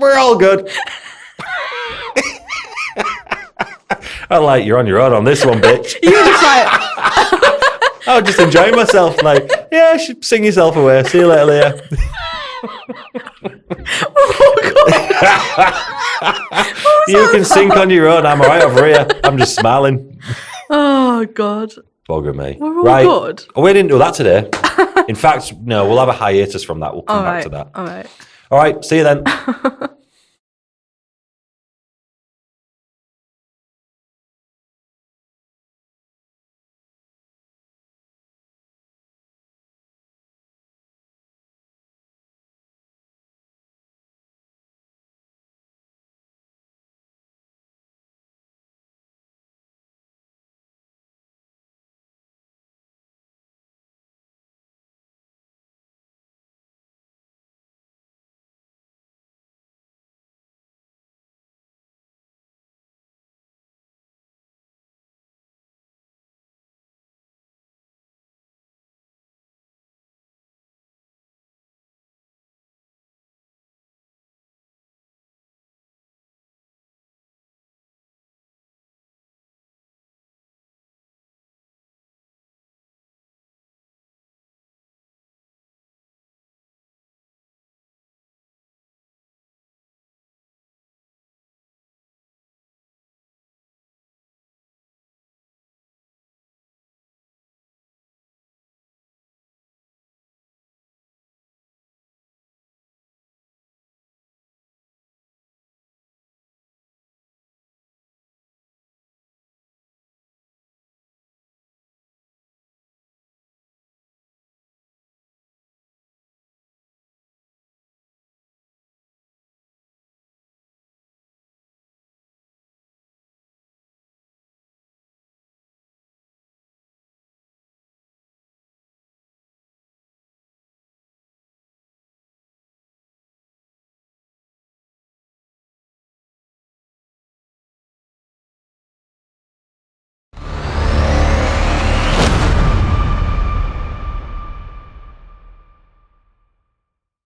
we're all good. I'm like, you're on your own on this one, bitch. You were just like, I was just enjoying myself. Like, yeah, sing yourself away. See you later, Leah. You can sink on your own. I'm all right over here. I'm just smiling. oh, God. Bugger me. We're all right. good. Oh, we didn't do that today. In fact, no, we'll have a hiatus from that. We'll come back to that. All right. All right. See you then.